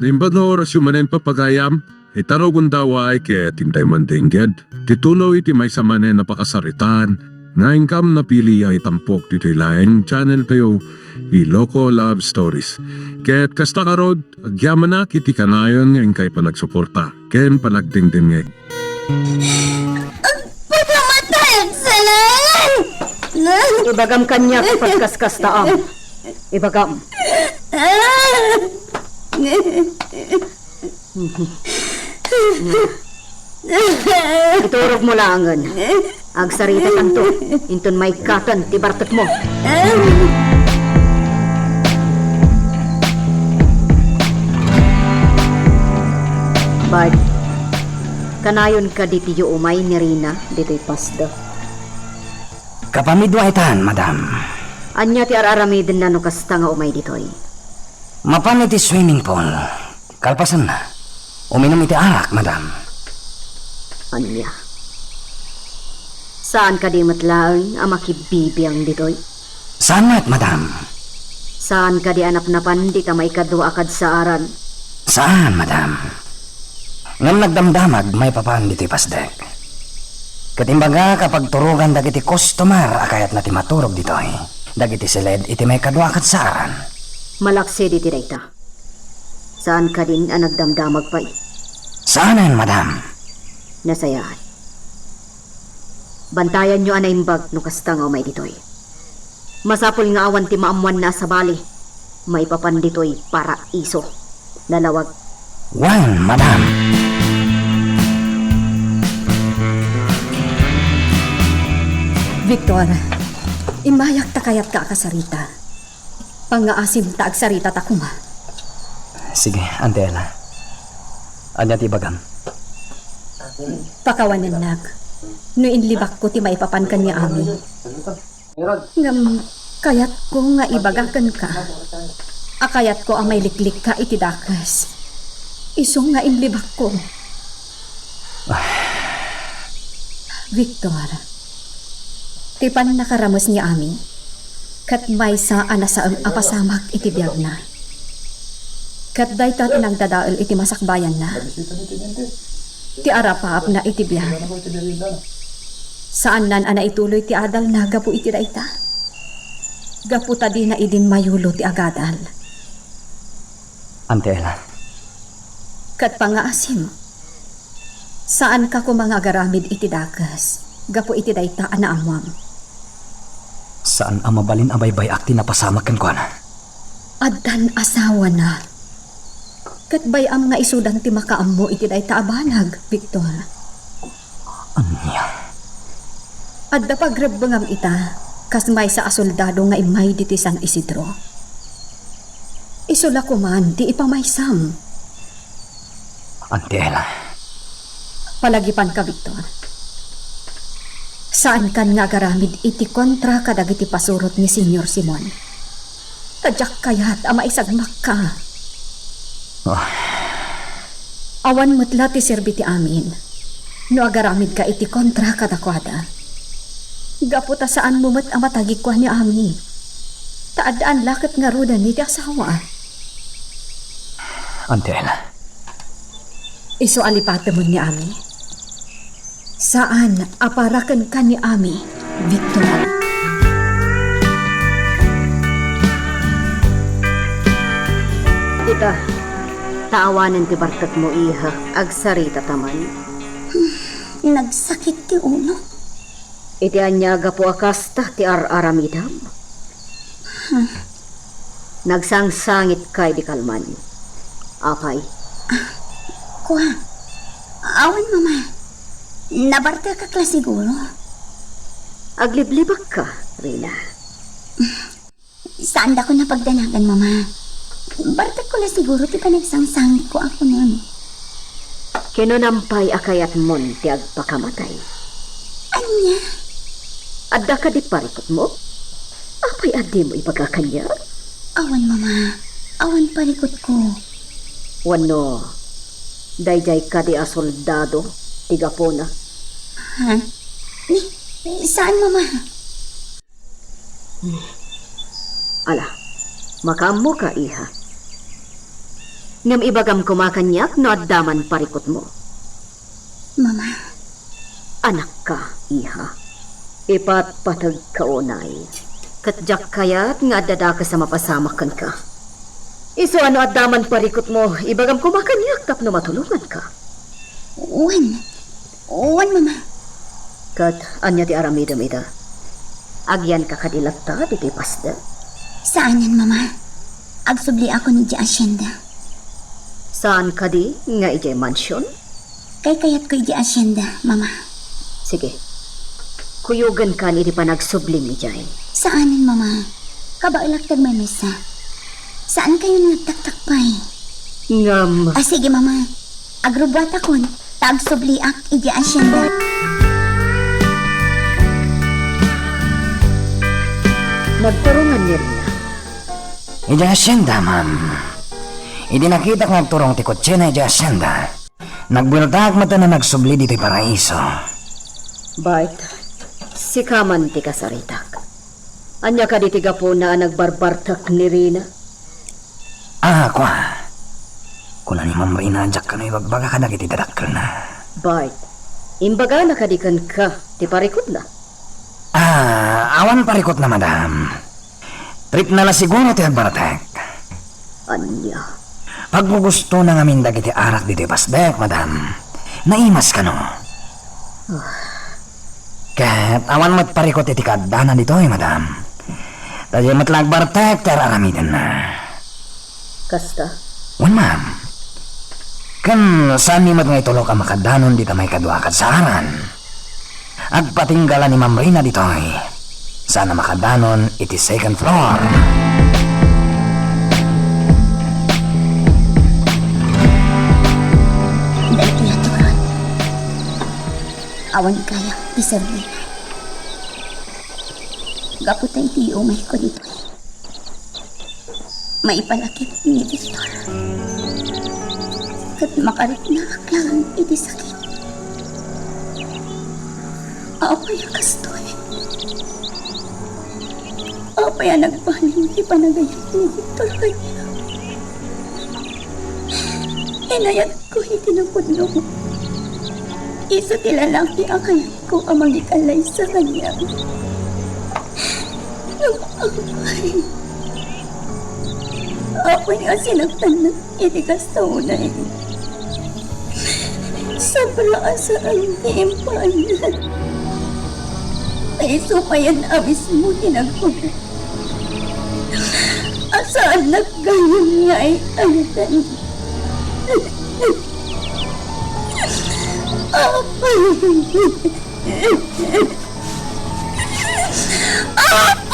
Limbano rasyumanen papagayam, itaro gundaway kaya tintay mandingged. Titulo iti may samanen napakasaritan, nga income na pili ay tampok dito laing channel kayo, Iloko Love Stories. Kaya't kasta karod, agyaman na kiti kanayon ngayon kay panagsuporta, ken panagdingdingeg. Pagkamatay ang salangan! Ibagam kanya kapag kaskastaam. Ibagam. Iturog mo langan. Agsarita tanto. Inton may katan ti bartet mo. Bard, kanayon ka di tiyo umay ni Rina dito'y pasda. Kapamidwaitan, madam. Anya ti araramidin na no kasta nga umay dito'y. Mapan iti swimming pool. Kalpasan na. Uminom iti alak, madam. Anya? Saan ka di matlaang ang makibibiyang dito'y? Saan mat, madam? Saan ka di anap-napan di ka may kadwa akad sa aran? Saan, madam? Ngam nagdamdamag may papan dito'y pasdek. Katimbaga kapag turugan dagiti customer akayat na ti maturog dito'y. Dagiti silid iti may kadwa akad sa aran. Malaksi di tirayta. Saan ka din ang nagdamdamag pa'y? Saanan, madam? Nasayaan. Bantayan nyo anay imbag no kasta nga umay dito'y. Masapul nga awan ti maamuan na sa bali. May papan dito'y para iso. Lalawag. Wan, madam. Victor, imayak ta kayat ka akasarita. Pangaasim ta agsarita ta kuma. Sige, Ante Ella. Anya ti bagam. Pakawanan nag. No inlibak ko ti maipapan kanya ami. Ngam kayat ko nga ibagakan ka. Akayat ko ang may liklik ka iti dakas. Isong nga inlibak ko. Victor, ti pan nakaramos ni ami. Kat may saan na sa apasamak iti biyag na. Kat dayta tinagdadaol iti masakbayan na. Ti arapaap na iti biyag. Saan nan ana ituloy ti adal na gapu iti dayta. Gapu tadi na idin mayulo ti agadal. Ante Ella. Kat pangaasim. Saan ka ko mga garamid iti dakas. Gapu iti dayta ana amwam. Saan ang mabalin abaybay akti na pasamak kan ko na? Adan asawa na. Kat bayam nga isudan ti makaam mo iti dayta abanag, Victor. Anya? Adda pagrabbangam ita, kas may sa asoldado nga imay diti San Isidro. Isula ko man, di ipamaysam. Ante Ella. Palagipan ka, Victor. Saan kan nga garamid iti kontra kadag iti pasurot ni Senyor Simon? Tadyak kayat ama isagmak ka. Awan mutla ti serbiti amin. No agaramid ka iti kontra kadakwada. Gaputa saan mumat ang matagik ko ni ami. Taadaan lakit nga rudan ni ti asawa. Ante Ella. Iso alipate mo ni ami. Saan aparakan ka ni ami, Victor? Ita, taawanan ti barkat mo iha, agsarita taman. Nagsakit ti ulo. Iti anyaga po akasta ti ar-aramidam. Nagsangsangit kay di kalman. Apay. Kuha. Awan, mama. Nabarta ka kla siguro. Agliblibak ka, Rina. Saan da ko napagdanagan, mama? Barta ko na siguro ti panagsangsangi ko ako nun. Kinunampay akayat mon ti agpakamatay. Anya? Adda ka di parikot mo? Apay adi mo ipagkakanya? Awan, mama. Awan parikot ko. Wano, dayjay ka di asoldado, tiga po na. Ha? Saan, mama? Ala, makamo ka, iha. Ngam ibagam kumakanyak no addaman parikot mo. Mama, Anak ka, iha. Ipat patag kaunay. Katjak kayat nga adada ka sa mapasamakan ka. Iso ano addaman parikot mo, ibagam kumakanyak tapno matulungan ka. uwan. Uwan, Mama. Kat anya ti aramidam ida. Agyan ka kadilata diti pasda. Saanan, Mama? Agsubli ako ni Di Asyenda. Saan ka di nga ijay mansyon? Kay kayat ko Di Asyenda, Mama. Sige. Kuyugan ka ni di pa nagsublim ni Jay. Saanan, Mama? Kabailaktag may mesa. Saan kayo nagtaktakpay? Ngam. Sige, Mama. Agrubwat akon. Tagsubli ak Di Asyenda. Nagturungan niya rin na. Ija asyenda, ma'am. Idi nakita kong nagturong ti kotse na ija asyenda. Nagbultag mata na nagsubli dito'y paraiso. Bart, si Kaman ti kasaritak. Anya ka di tiga po na nagbarbartak ni Rina? Kwa. Kuna ni Ma'am Rina, jak ka na ibagbaga ka na kiti dadakkel na. Bart, imbaga nakadikan ka, ti parikot na. Awan parikot na, madam. Trip na la siguro ti agbartek. Anya, Pag mo gusto na ngamin dagiti arak dito pasdek, madam, naimas ka no. Kat awan matparikot iti kadana dito madam. Tadya matlagbartek ter aramidan na. kasta? Wan ma'am. Kan saan ni mat nga itulo ka makadanon dito may kadua kadsaran. Agpatinggalan ni Ma'am Rina dito sana makadanon iti second floor. Dahil tinaturan. Awan kaya, deserve. Gaputay tiyo may ko dito. Maipalakit ni Victor. Kat makarit na aklang iti sakit. Apay kastoy. Apay nagpaling ti panagayat ni Victor kanya. Inayat ko itinapudno mo. Isa ti lalaki ang kayat ko ang magikalay sa kanya. Nag-apay. Apay nga sinagtan na itikas sa unay. Sa palaasaan ni Empayan. Ay supayan abis mo tinagpag. Asaan nagganyan nga ay ayatan. Apay! Apay!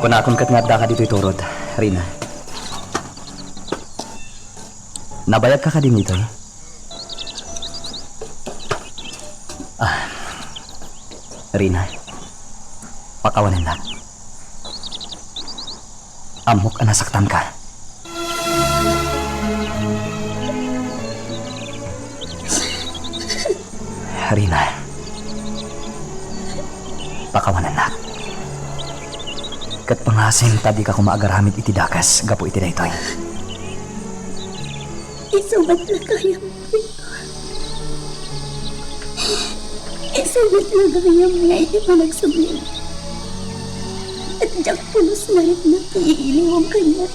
Kung akong katngabda ka dito'y turod, Rina. Nabayag ka din dito Rina. Pakawanan na. Amok ang nasaktan ka. Rina. Pakawanan na. Kat pangasing tadi ka kumaagaramid iti dakas, gapo iti daytoy. Isumat na kaya mo, Victor. Isumat na kaya mo nga iti panagsublim. At diyak pulos na rin na iiliwang kanya.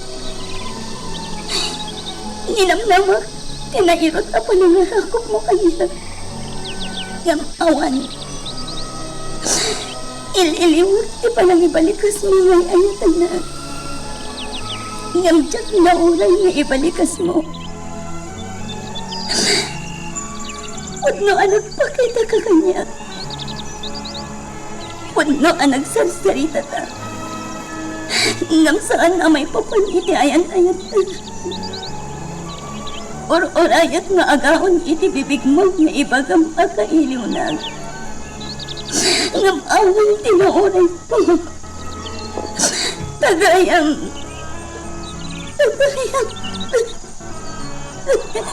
Ninamnamak, tinairot na panangarakot mo kanya. Yamawan. Ililiwag, di pa nang ibalikas mo ngay ayatan na. Yamjak na uray nga ibalikas mo. Pudno anag pakita ka kanya. Pudno anag sarsarita ta. Ngam saan na may papaniti ayan-ayat ta. Or-orayat nga agahon iti bibig mo nga ibagam pagkailiw na. Ngam awan tinauray po. Tagayang.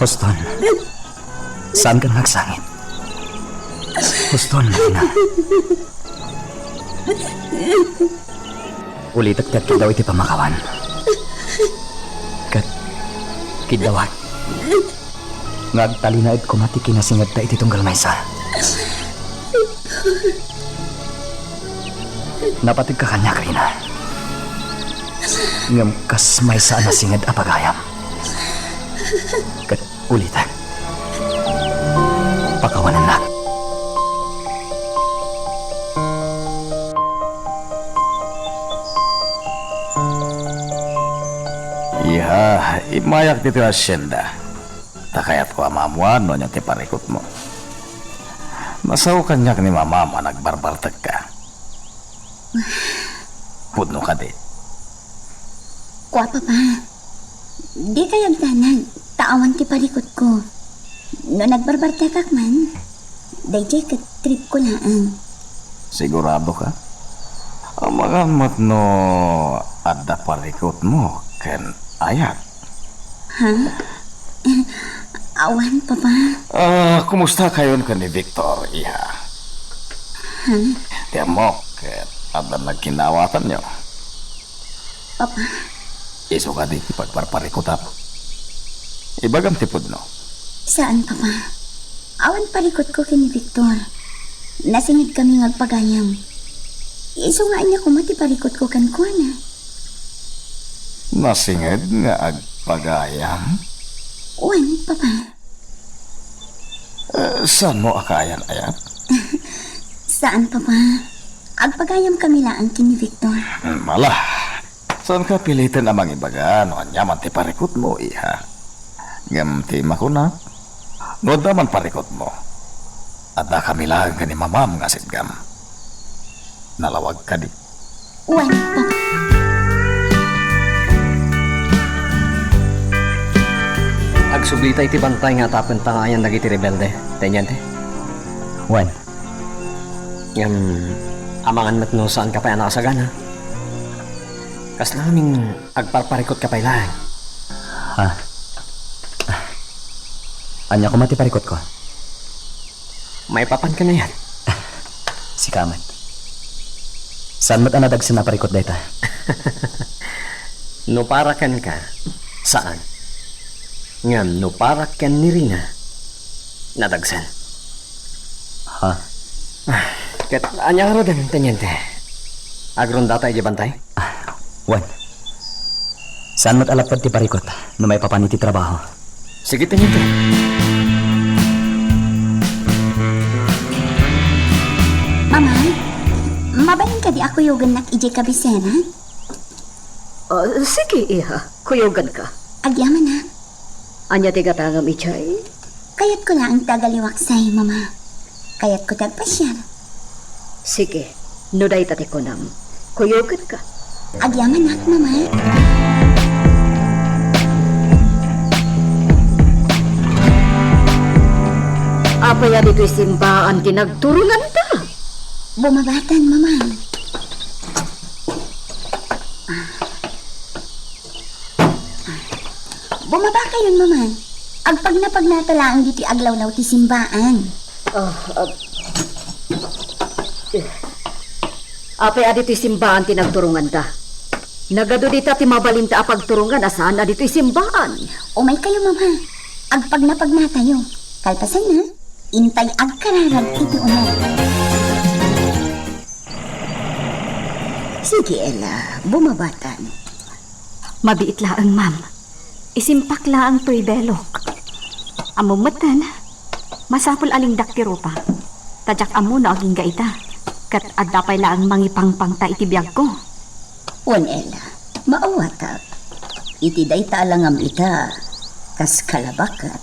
Houston. Saan ka nagsangit? Gusto na na. Ulit at kidaw iti pamakawan. Kat kidawat. Ngagtalinaid ko mati kinasingad ta iti tunggal maysa. Napatig ka kanya, Karina. Ngam kas maysa na singad apagayam. Kat ulitan. Pakawanan na. Iha, imayak dito asyenda. Takayat ko amamuan no niya ti parikot mo. Masaw kanyak ni mama nagbarbartag ka. Pudno ka di. Kwa papa. Di kayang tanag. Taawan ti palikot ko. No nagbarbartekak man. Dayjay kat trip ko laang. Sigurado ka? Amagamot no adda parikot mo ken ayat. Ha? Awan, papa. Kumusta kayon ka ni Victor, iha? Tiyan mo, ket adda nagkinawatan niyo. Papa. Iso ka di pagparparikutan. Ibagam tipod no. Saan, papa? Awan palikot ko kini Victor. Nasingid kami ngagpagayam. Iso nga niya kumati palikot ko kan kuana. Nasingid nga agpagayam. Wan, papa. Saan mo akayan ayat? Saan, papa? Agpagayam kami laang kini Victor. Malah. Saan ka pilitin amang ibaga no anyaman ti parikot mo, iha? Ngam ti makuna. No daman parikot mo. Adda kami lang ka ni mamam nga sidgam. Nalawag ka di. Wan, papa. Agsublita iti bantay nga tapon tangayan dagiti rebelde. Tenyente. Wan, Ngam amangan met no saan ka pa nakasagana. Kas naming agparparikot ka pa ilang. ha? Anya ko mati parikot ko. May papan ka na yan. Si Kamat. Saan mo't anadag sa naparikot dayta? No parakan ka. Saan? Ngam no parakan ni Rina. Nadagsan. Ha? Kat anya ro din tenyente. Agron data iti bantay. Wan. Saan mo't alapad ti parikot no may papaniti trabaho? Sige tenyente. Mama, mabalin ka di ako yogan nak ije kabisena? Sige, iha. Kuyogan ka. Agyaman na. Anya ti gatangam ichay? Kayat ko lang ang tagaliwak sa'y, mama. Kayat ko tagpasyal. Sige. Nuday tati ko nam. Kuyogan ka. Agyaman na, mama. Apaya dito'y simbaan tinagturungan ta. Bumabatan, mama. Bumaba kayon, mama. Agpag na pag natalaang diti aglaw-law ti simbaan. Apay adito'y simbaan tinagturungan ta. Nagado dita ti mabalinta apagturungan asaan adito'y simbaan. Umay kayo, mama. Agpag na pag natayo. Kalpasan na. Intay agkararag iti unay. Sige, Ella. Bumabatan. Mabiit laang, ma'am. Isimpak laang to'y belok. Amumatan, masapul aling daktiro pa. Tadyak amo na aging gaita. Kat adapay laang mangipangpang ta iti biyag ko. Wan, Ella. Maawatag. Iti day talangam ita. Kas kalabakat.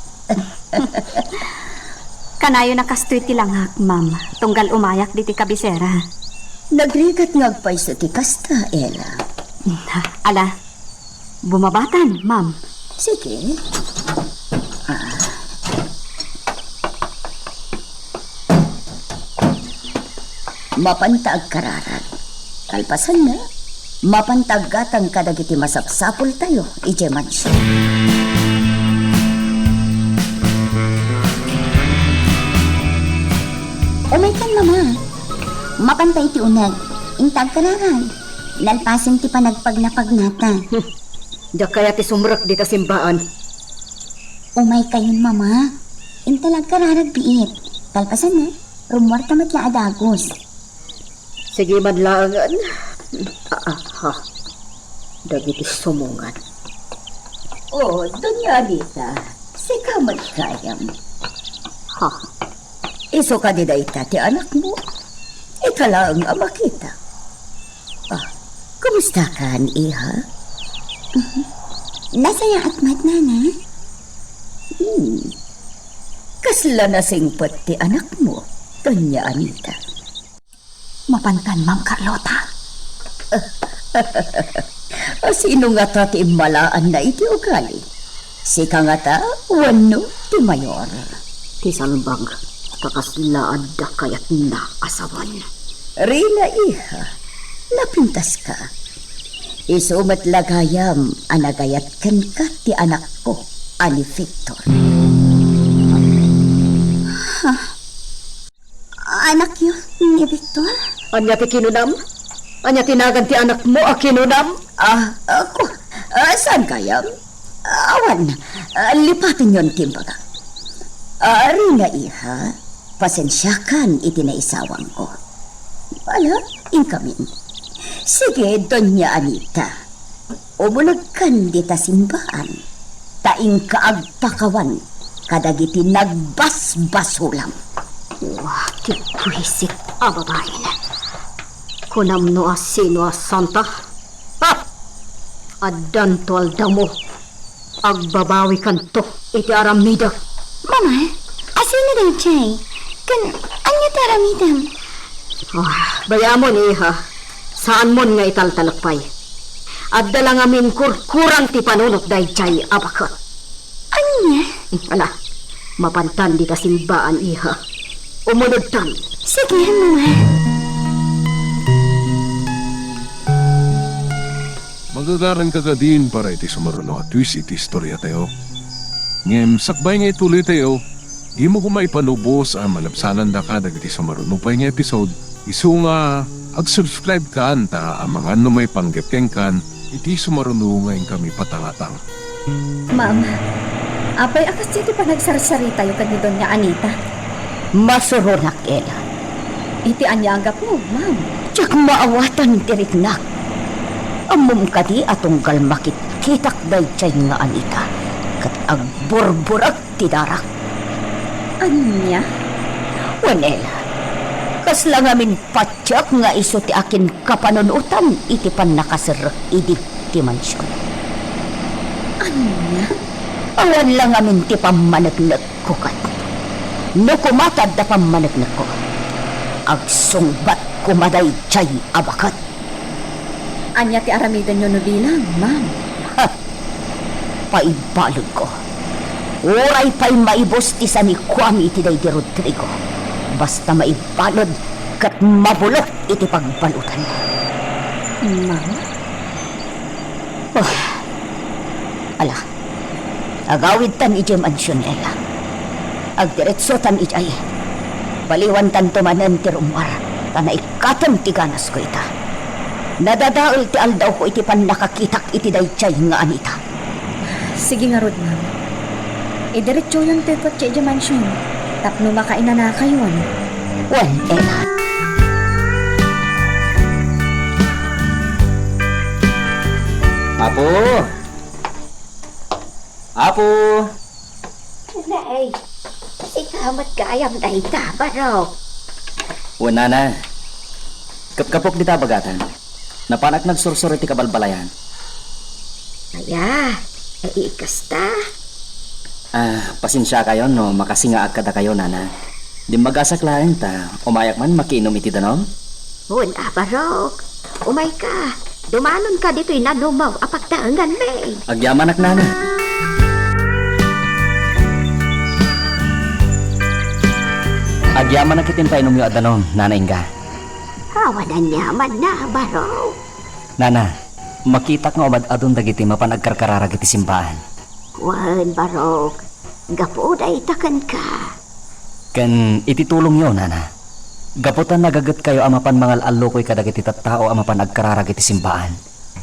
Kanayo na kastoy ti langhak, ma'am. Tunggal umayak di ti kabisera. Nagrigat ngagpay sa tikasta, Ella. Ala, bumabatan, ma'am. Sige. Mapantag kararan. Kalpasan na. Mapantag gatang kadagiti masapsapol tayo, ije mansyon. Umay kan, mama. Mapantay ti unag. Intag kararan. Nalpasan ti panagpagnapagnata. Diyak kaya ti sumrak di ta simbaan. Umay kayon, mama. Intalag kararag biit. Talpasan na. Rumwarta matla adagos. Sige madlangan. Ha. Dagiti sumungan. Oh, Doña Anita. Sika magkayam. Ha. Iso ka di dayta ti anak mo. Ika lang ang makita. Kumusta ka, iha? Nasaya at mat, nana. Kasla na singpot ti anak mo, Doña Anita. Mapantan, Ma'am Carlota. Sino nga ta ti malaan na iti ugali? Sika nga ta, wano ti mayor. Ti salbag. Kakaslaan da kayat na asawan. Rina, iha. Napintas ka. Isumat lagayam, anagayat kan ka ti anak ko, ani Victor. Anak yun ni Victor? Anya ti kinunam? Anya tinagan ti anak mo a kinunam? Ako. Saan kayam? Awan, lipatin yon timbaga. Rina, iha. Pasensyakan itinaisawang ko. Wala, inkamin. Sige, Doña Anita. Umulagkan di ta simbaan. Taing kaagpakawan. Kadagiti nagbasbasulam. Wah, ti puisit a babae na. Kunam no a sino a santa? Ha! Adan to aldamo. Agbabawi kanto iti aramida. Mama, asino daw chay? Kan, anya taramidam? Bayamon iha. Saan mon nga italtalakpay? At dalang amin kurang ti panunot dahi chay abakot. Anya? Ala, mapantan di ta simbaan iha. Umunod tan. Sige, mama. Magagaran ka din para iti sumaruno at twist iti istorya tayo. Ngem, sakbay nga ituloy tayo, di mo kumaipanubos ang malapsanan da ka dagiti sumaruno pa nga episode. Isu nga, ag-subscribe ka anta ang mga ano may panggepeng kan, iti sumaruno ngayon kami patangatang. Ma'am, apay akas dito pa nagsarsari tayo kan ni Doña Anita. Masurunak, Ella. Iti anya agap mo, ma'am. Tsak maawatan tiriknak. Amom kadi atong galmakit kitak day chay nga Anita. Kat agburburak ti darak. Anya? Wanela, kasla ngamin patyak nga iso ti akin kapanunutan iti pan nakasir idip ti mansyon. Anya? Awan lang ngamin ti pamanaglag ko kat. No kumatad da pamanaglag ko. Agsungbat kumaday chay abakat. Anya ti aramidan nyo no bilang, ma'am. Paibalod ko. Uray pa'y maibos ti sa ni Kwame iti day di Rodrigo. Basta maibalod kat mabulok iti pagbalutan. Ma'am? Ala, agawid tan iti mansyon nila. Agdiretso tan iti baliwan tan tumanan ti rumwar. Tanay katam ti ganas ko ita. Nadadaol ti aldaw ko iti pan nakakitak iti daychay nga Anita. Sige nga, Rod, ma'am. Diretso yung tekot siya di mansyon. Tapno makaina na kayo, Well, Ella. Apo! Apo! Nay, ikamat kayam na itaba raw. Una na. Kapkapok di tabagatan. Napanak nagsursuri ti kabalbalayan. Aya, ikas ta. Pasensya kayo no, makasingaag kada kayo, nana. Di magasak lain ta, umayak man makiinom iti danom. Wala ba raw? Umay ka. Dumanon ka dito'y nanumaw apagtaangan me. Agyaman ak nana. Agyaman ak itin pa inom yung adanom, nana Inga. Hawanan yaman na ba raw? Nana, makitak nga umad adon dagiti mapanagkarkararag iti simbahan. Wan barog. Gapo da itakan ka. Kan ititulong yun, nana. Gaputan nagagat kayo amapan mangal allokoy kadagiti tattao amapan agkararag iti simbaan.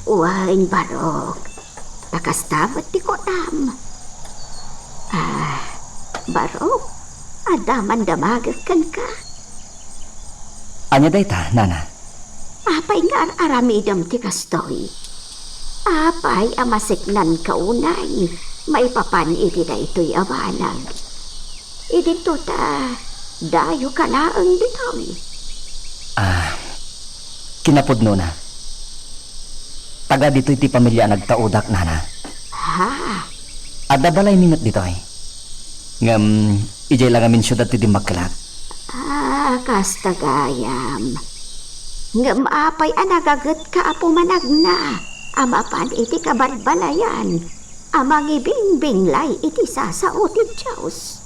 Uwain barok. Nakastamot ti ko tam. Barok. Adaman damagag kan ka. Anya dayta, nana? Apay nga aramidam ti kastoy. Apay amasiknan kaunay. Maipapan iti na ito'y awalag. Idito ta, dayo ka laang ditoy. Kinapudno na. Taga dito iti pamilya nagtaudak, nana. Ha? Adda balay minut ditoy. Ngam, ijay lang amin syudad ti magkalat. Kastagayam. Ngam apay anagagat ka apo managna. Amapan iti kabalbalayan. Amang ibingbinglay iti sasao ti Diyos.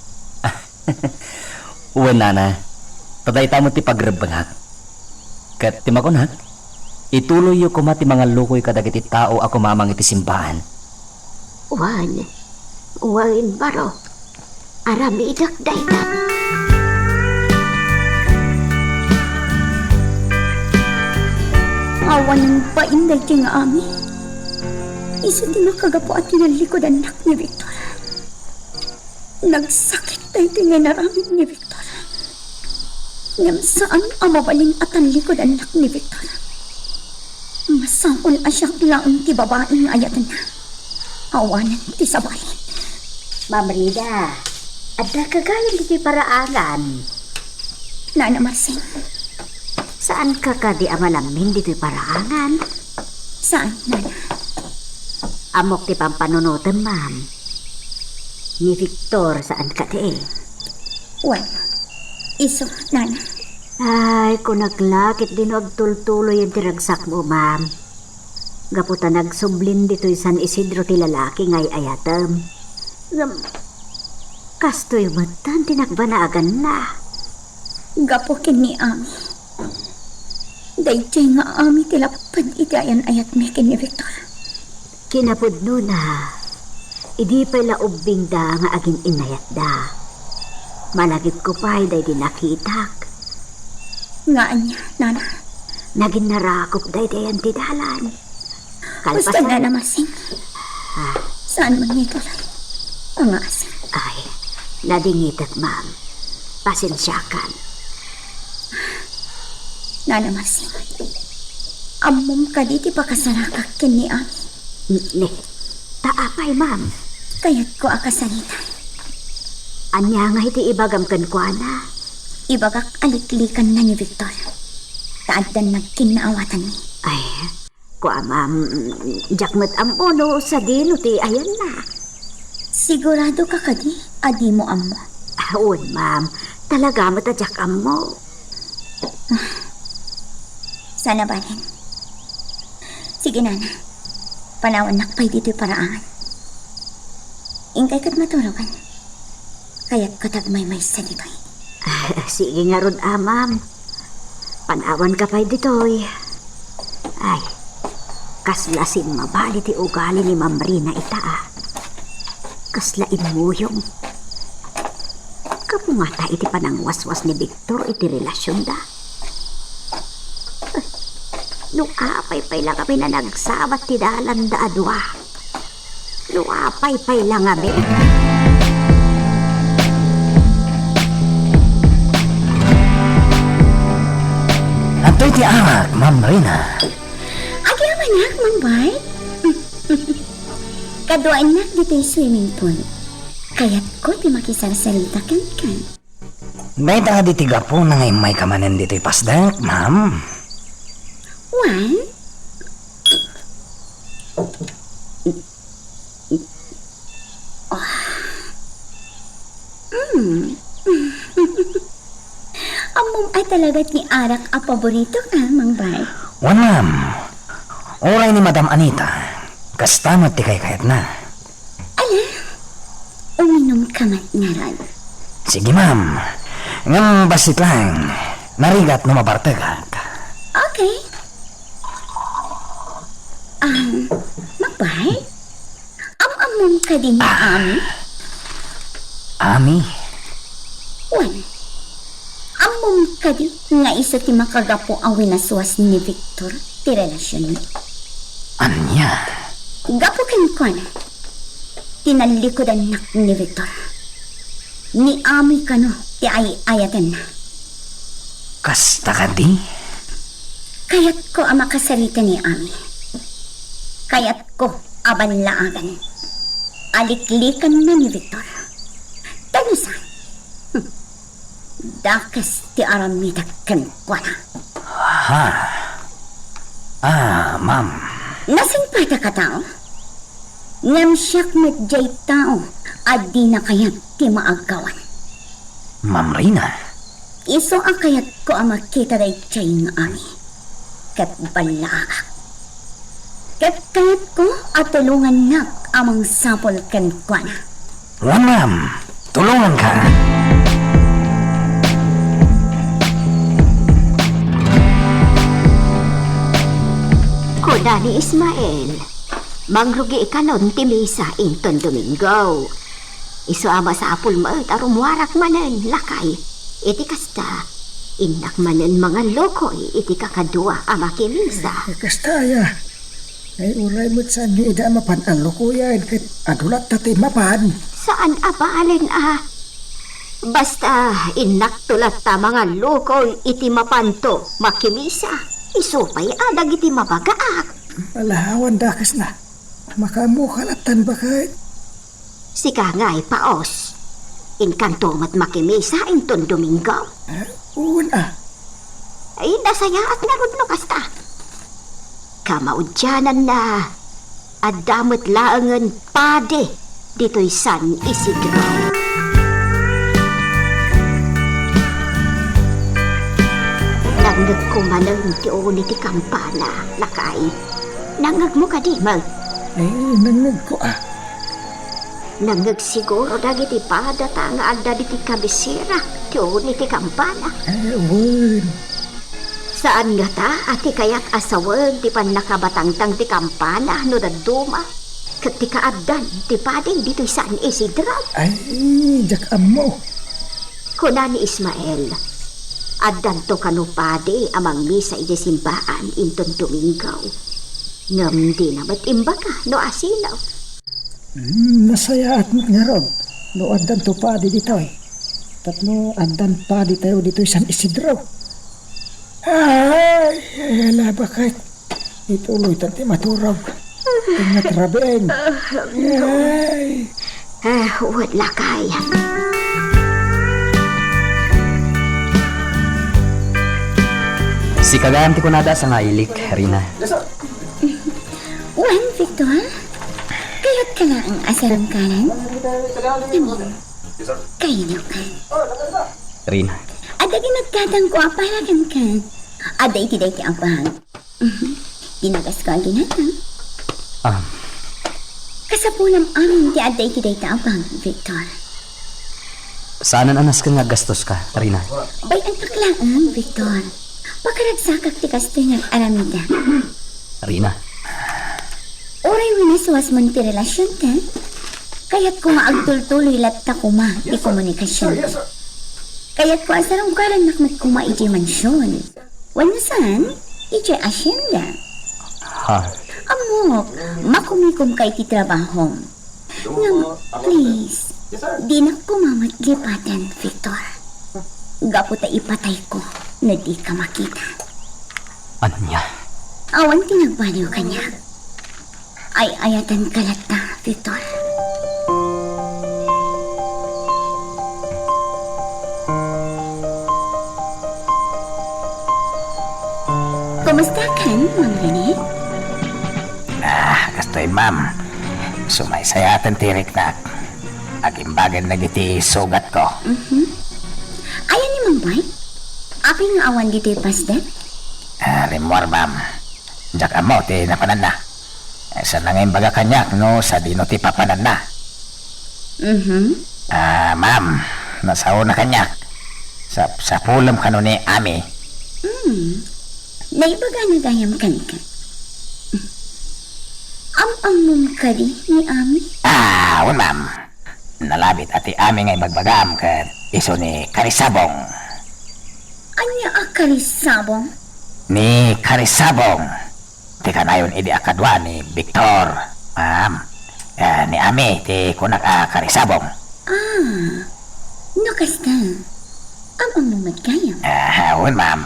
Uwan, nana. Tadayta mo ti pagrabangak. Kat ti makunak, ituloy yu kuma ti mga lukoy kadagiti tao ako mamang iti simbahan. Uwan baro. Aramidak dayta. Awan ng painday ti nga ami. Isa di makagapo at tinalikod anak ni Victor. Nagsakit tayo ti nga naramid ni Victor. Ngam saan amabaling at ang likod anak ni Victor. Masaon asyak lang ti babaeng ayatan na. Awanan ti sabalin. Ma'am Rida, adda kagayon iti paraangan. Nana Marsing, Saan ka di amalamin dito'y paraangan? saan, Nana? Amok ti pampanunutan, ma'am. Ni Victor, saan ka di? Well, iso, Nana. Ay, kung naglakit din agtultuloy yung tiragsak mo, ma'am. Gaputa nagsublin dito'y San Isidro ti lalaki ngay ayatam. Kastoy matan tinagbanaagan na. Gapo kini ami. Dayjay nga ami tilapad igayan ayat me kini Victor. Kinapudno na. Idi pa'y laubing da nga aging inayat da. Malagip ko pa'y day dinakitak. Nga anya, Nana. Naging narakop day dayan ti dalan. Basta Nana Masing. Saan man nito lang? Ang asin. Ay, nadingitat, ma'am. Pasensyakan. Nana Masing. Amom ka di ti pakasarakak kini ami. Ne, taapay, ma'am. Kaya't ko akasalita. Anya nga iti ibagam kan kwa na. Ibagak aliklikan na ni Victor. Taaddan nagkinaawatan ni. Ay, kwa, ma'am. Jakmat amono sa dino ti ayan na. Sigurado ka kadi, adi mo amo. Aon, ma'am. Talaga matadyak amo. Sana balin. Sige, Nana. Panawan nakpay dito'y paraangan. Ingkay kat matulogan. Kaya't katagmay-may sa dito'y. Sige nga ron, ma'am. Panawan ka pa'y ditoy. Ay, kaslasing mabali ti ugali ni Ma'am Rina ita, Kasla imuyong. Kapungata iti panangwaswas ni Victor iti relasyon da. Nung apay-pay lang kami na nagsabat ti dalan da adwa. Nung apay-pay lang kami. Antoy ti amak, Ma'am Rina. Agi manak, Mambay. Kaduan na dito'y swimming pool. Kaya't ko ti makisarsalita kan. May da di tiga po na ngay may kamanen dito'y pasdak, ma'am. One. Amom ay talaga ti arak a paborito ka, Mangbay. Wan, ma'am. Oray ni Madam Anita. Kastamat ti kay kayat na. Uminom ka man ngaran. Sige, ma'am. Ngam basit lang. Narigat no mabartagak. Okay. Mangbay? Amom ka din ni Ami? Ami? One. Amom Amom kadi nga isa ti makagapo ang winaswas ni Victor ti relasyon ni. Anya? Gapo ken kon. Tinalikodan nak ni Victor. Ni ami kano ti ayatan na. Kasta ka di? Kayat ko ang makasarita ni ami. Kayat ko abanlaagan. Aliklikan na ni Victor. Tanusan. Dakas ti aramida ken kuana. Ha? Ma'am. Nasing pata ka tao? Ngam siyak medjay tao at di na kayat ti maagawan. Ma'am Rina. Iso ang kayat ko ang makita day chay nga ami. Kat balagak. Kat kayat ko at tulungan nak amang sapol ken kuana. Ma'am. Tulungan ka. Kuda ni Ismael, mangrugi ikanon ti misa inton Domingo. Iso ama sa apul maet arum warak manen lakay. Iti kasta, indak manen mga lokoy iti kakadua ama kimisa. Kastaya. Ay uray mo't saan ni ida mapan ang lukuyan kat adulat tati mapan. Saan abaalin Basta inak tulat ta mga lokoy iti mapanto makimisa. Isupay adag iti mabagaak. Malahawan dakas na. Makamukalatan ba kahit? Sika nga'y paos. Inkanto mat makimisa inton Domingo. Una. Ay nasaya at narudno kasta. Kamaudyanan na. Adamot laangan pade. Dito'y San Isidro. Nangag ko manang ti uni ti kampana, lakay. Nangag mo ka di, mag. Ay, nangag ko Nangag siguro dagiti pada ta nga adda di ti kabisira, ti uni ti kampana. Ay, wun. Saan nga ta, ati kayak asawag ti panakabatangtang ti kampana, no daduma. Kat ti kaabdan, ti pading dito'y San Isidro. Ay, jak mo. Kuna ni Ismael, addan to kanupade amang misa iti simbaan inton Domingo. Ngam di na ba't imbaga no asinaw. Nasaya at nga ron. No andan to pa di dito eh. Tatno andan pa di tayo dito San Isidro. Ay, laba kahit ituloy tanti maturog. Ingat rabeng. Ay. Wala kaya. Si kaganti ko nada sa nga ilik, Rina. Juan Victor, kayat ka na ang asarang kanan? Namin, kayo ka. Rina. Ada ginagkatang ko apalagan ka. Ada itiday ti apahang. Dinagas ko ang ginatang. Kasapulam amin ti ada itiday ti apahang, Victor. Saan anas ka nga gastos ka, Rina? Bay ang paklaan, Victor. Pakaragsakak ti kastingan aramida. Rina. Oray winaswas man ti relasyon ta. Kaya't ko maagtultuloy latta kuma ti komunikasyon. Kaya't ko asarang karan nakmat kuma iti mansyon. Wano saan? Iti asyenda. Ha? Amok, makumikom kay ti trabahom. Ngam, please, di na kumamat-lipatan, Victor. Gapo ta ipatay ko na di ka makita. Anya? Awan tinagbaliw ka niya. Ay ayatan kalata, Victor. Kumusta kan, Mang Rene? Kastoy ma'am. Sumaysayatan tirik na. Agimbagan na giti sugat ko. Ayan ni Mang Bay? Api nga awan dito pasdet? Rimwar ma'am. Diyak amo ti napanan na. Sa nangin baga kanyak no sa dino ti papanan na. Ma'am. Nasaw na kanyak. Sa pulam kano ni Ami. Naibaga na gayam kan ka. Ang mong kadi ni Ami? Wan ma'am. Nalabit ati Ami ngay magbagam ka iso ni Karisabong. Anya akarisabong? Ni Karisabong. Tika na yun idi akadwa ni Victor. Ma'am. Ni Ami, ti kunak Karisabong. Nakasta. Amang lumad kayo. Hawon, ma'am.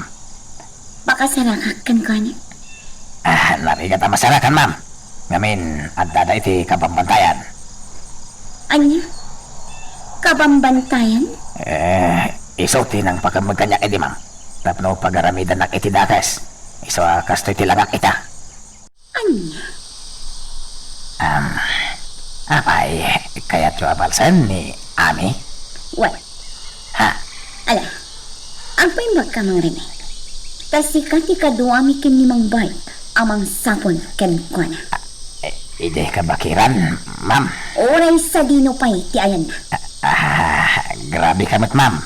Baka sarakakan ko niya. Narigat ang masarakan, ma'am. Ngamin, at dada iti kapambantayan. Anya? Kabambantayan? Isuti ng pagkamagkanyak edi, ma'am. Tapno pagaramidan nak iti dakas. Iso kasto iti langak ita. Anya? Apay, kaya balsan ni Ami? What? Ha? Ala, ang paimbag ka mga rin eh. Kasi kati kaduami kin ni Mang Bay, amang sapon ken ko na. Ide ka bakiran, ma'am. Oray sa dino pa'y ti ayan na. Grabe kamat, ma'am.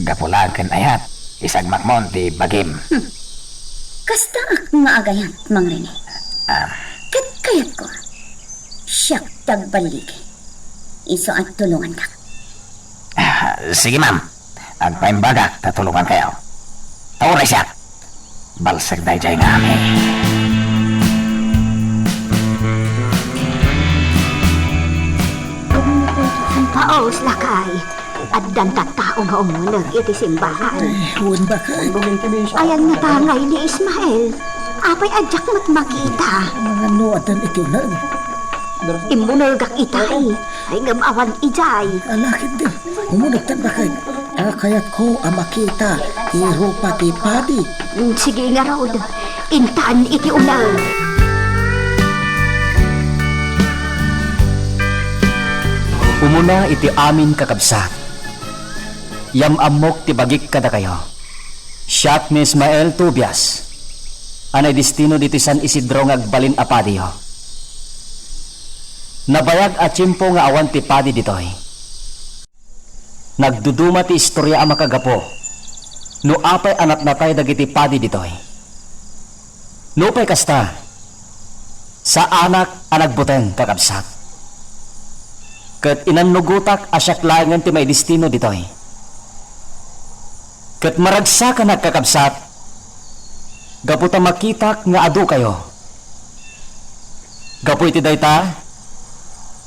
Gapulaan kan ayat. Isagmak mon ti bagim. Kasta ak nga agayat, Mang Rene. Kat kayat ko. Siyak tagbalik. Iso at tulungan ka. Sige, ma'am. Ang paimbagak, tatulungan kayo. Tawra siya. Balsag dahi jay nga ami. Paos lakay. At dan tattao nga umunag iti simbahan. Huwag ba ka? Ayan nga tangay ni Ismael. Apay adyak mat makita. Mga nuatan iti na. Imunagak itay. Ay ngamawan ijay. Alakit din. Umunagtan ba kayo? Kayat ko makita. Irupa ti padi. Sige nga Rod. Intan iti unag. Umuna iti amin kakabsat. Amok ti bagik kada kayo. Siyak ni Ismael Tubias. Anay destino diti San Isidro ngagbalin apadiyo. Nabayag at tsimpo nga awan ti padi ditoy. Nagduduma ti istorya ang makagapo. No apay anak natay dagiti padi ditoy. No pay kasta. Sa anak anagbuten kakabsat. Ket inanugutak asyak laengan ti may destino ditoy. Ket maragsa ka nagkakabsat. Gaputa makitak nga adu kayo. Gapu iti dayta.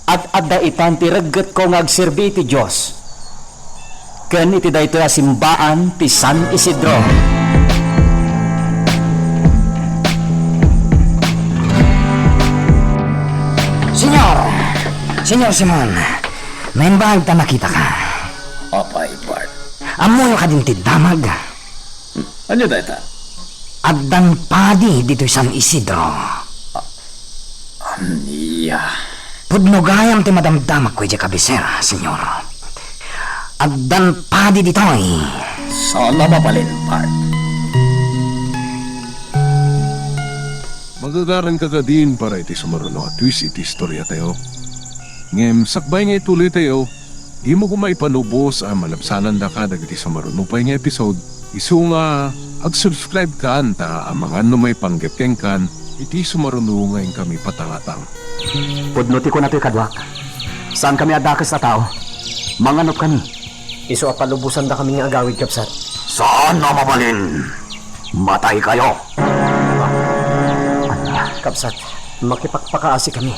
At adda itan ti regget ko nga agserbi ti Diyos. Ken iti dayta simbaan ti San Isidro. Senyor Simon, main bahag ta nakita ka. Apay, Bart. Amoy ka din ti damag. Ano da ita? Addan padi dito San Isidro. Iya. Pudno gayam ti madamdamak ko di kabisera, senyor. Addan padi ditoy. Sana mapalin, Bart. Magagaran ka din para iti sumaruno at twist iti istorya tayo. Ngem, sakbay nga ituloy tayo, di mo kumaipanubos ang malabsanan da ka dagiti sumaruno pa nga episode. Isu nga, ag-subscribe ka anta ang mga may panggepkeng kan, iti sumaruno ngayon kami patangatang. Pudnuti ko na to'y kadwak. Saan kami adakas na tao? Manganop kami. Iso apalubusan da kami nga agawid kapsat. Saan na mabalin? Matay kayo. Kapsat, makipagpakaasi kami.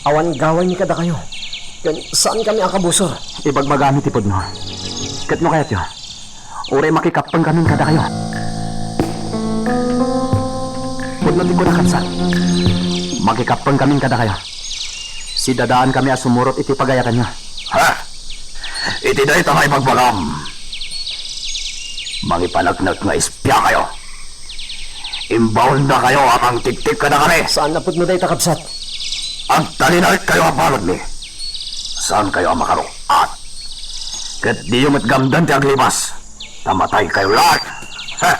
Awan gawan ni kada kayo. Saan kami akabusor? Ibagmagamit ipod mo. Kat mo kayat yun. Ure makikapang kami kada kayo. Pudnuti ko na kapsat. Makikapang kami kada kayo. Si dadaan kami asumurot iti pagayakan nyo. Ha? Iti da ita nga ipagbalam. Mangipalagnag nga ispya kayo. Imbaon na kayo ang tiktik ka na kami. Saan na pud mo day takapsat? Ang talinalit kayo ang balod ni. Saan kayo ang makaroon? At kat di yung matgamdan ti aglibas. Tamatay kayo lahat. Ha?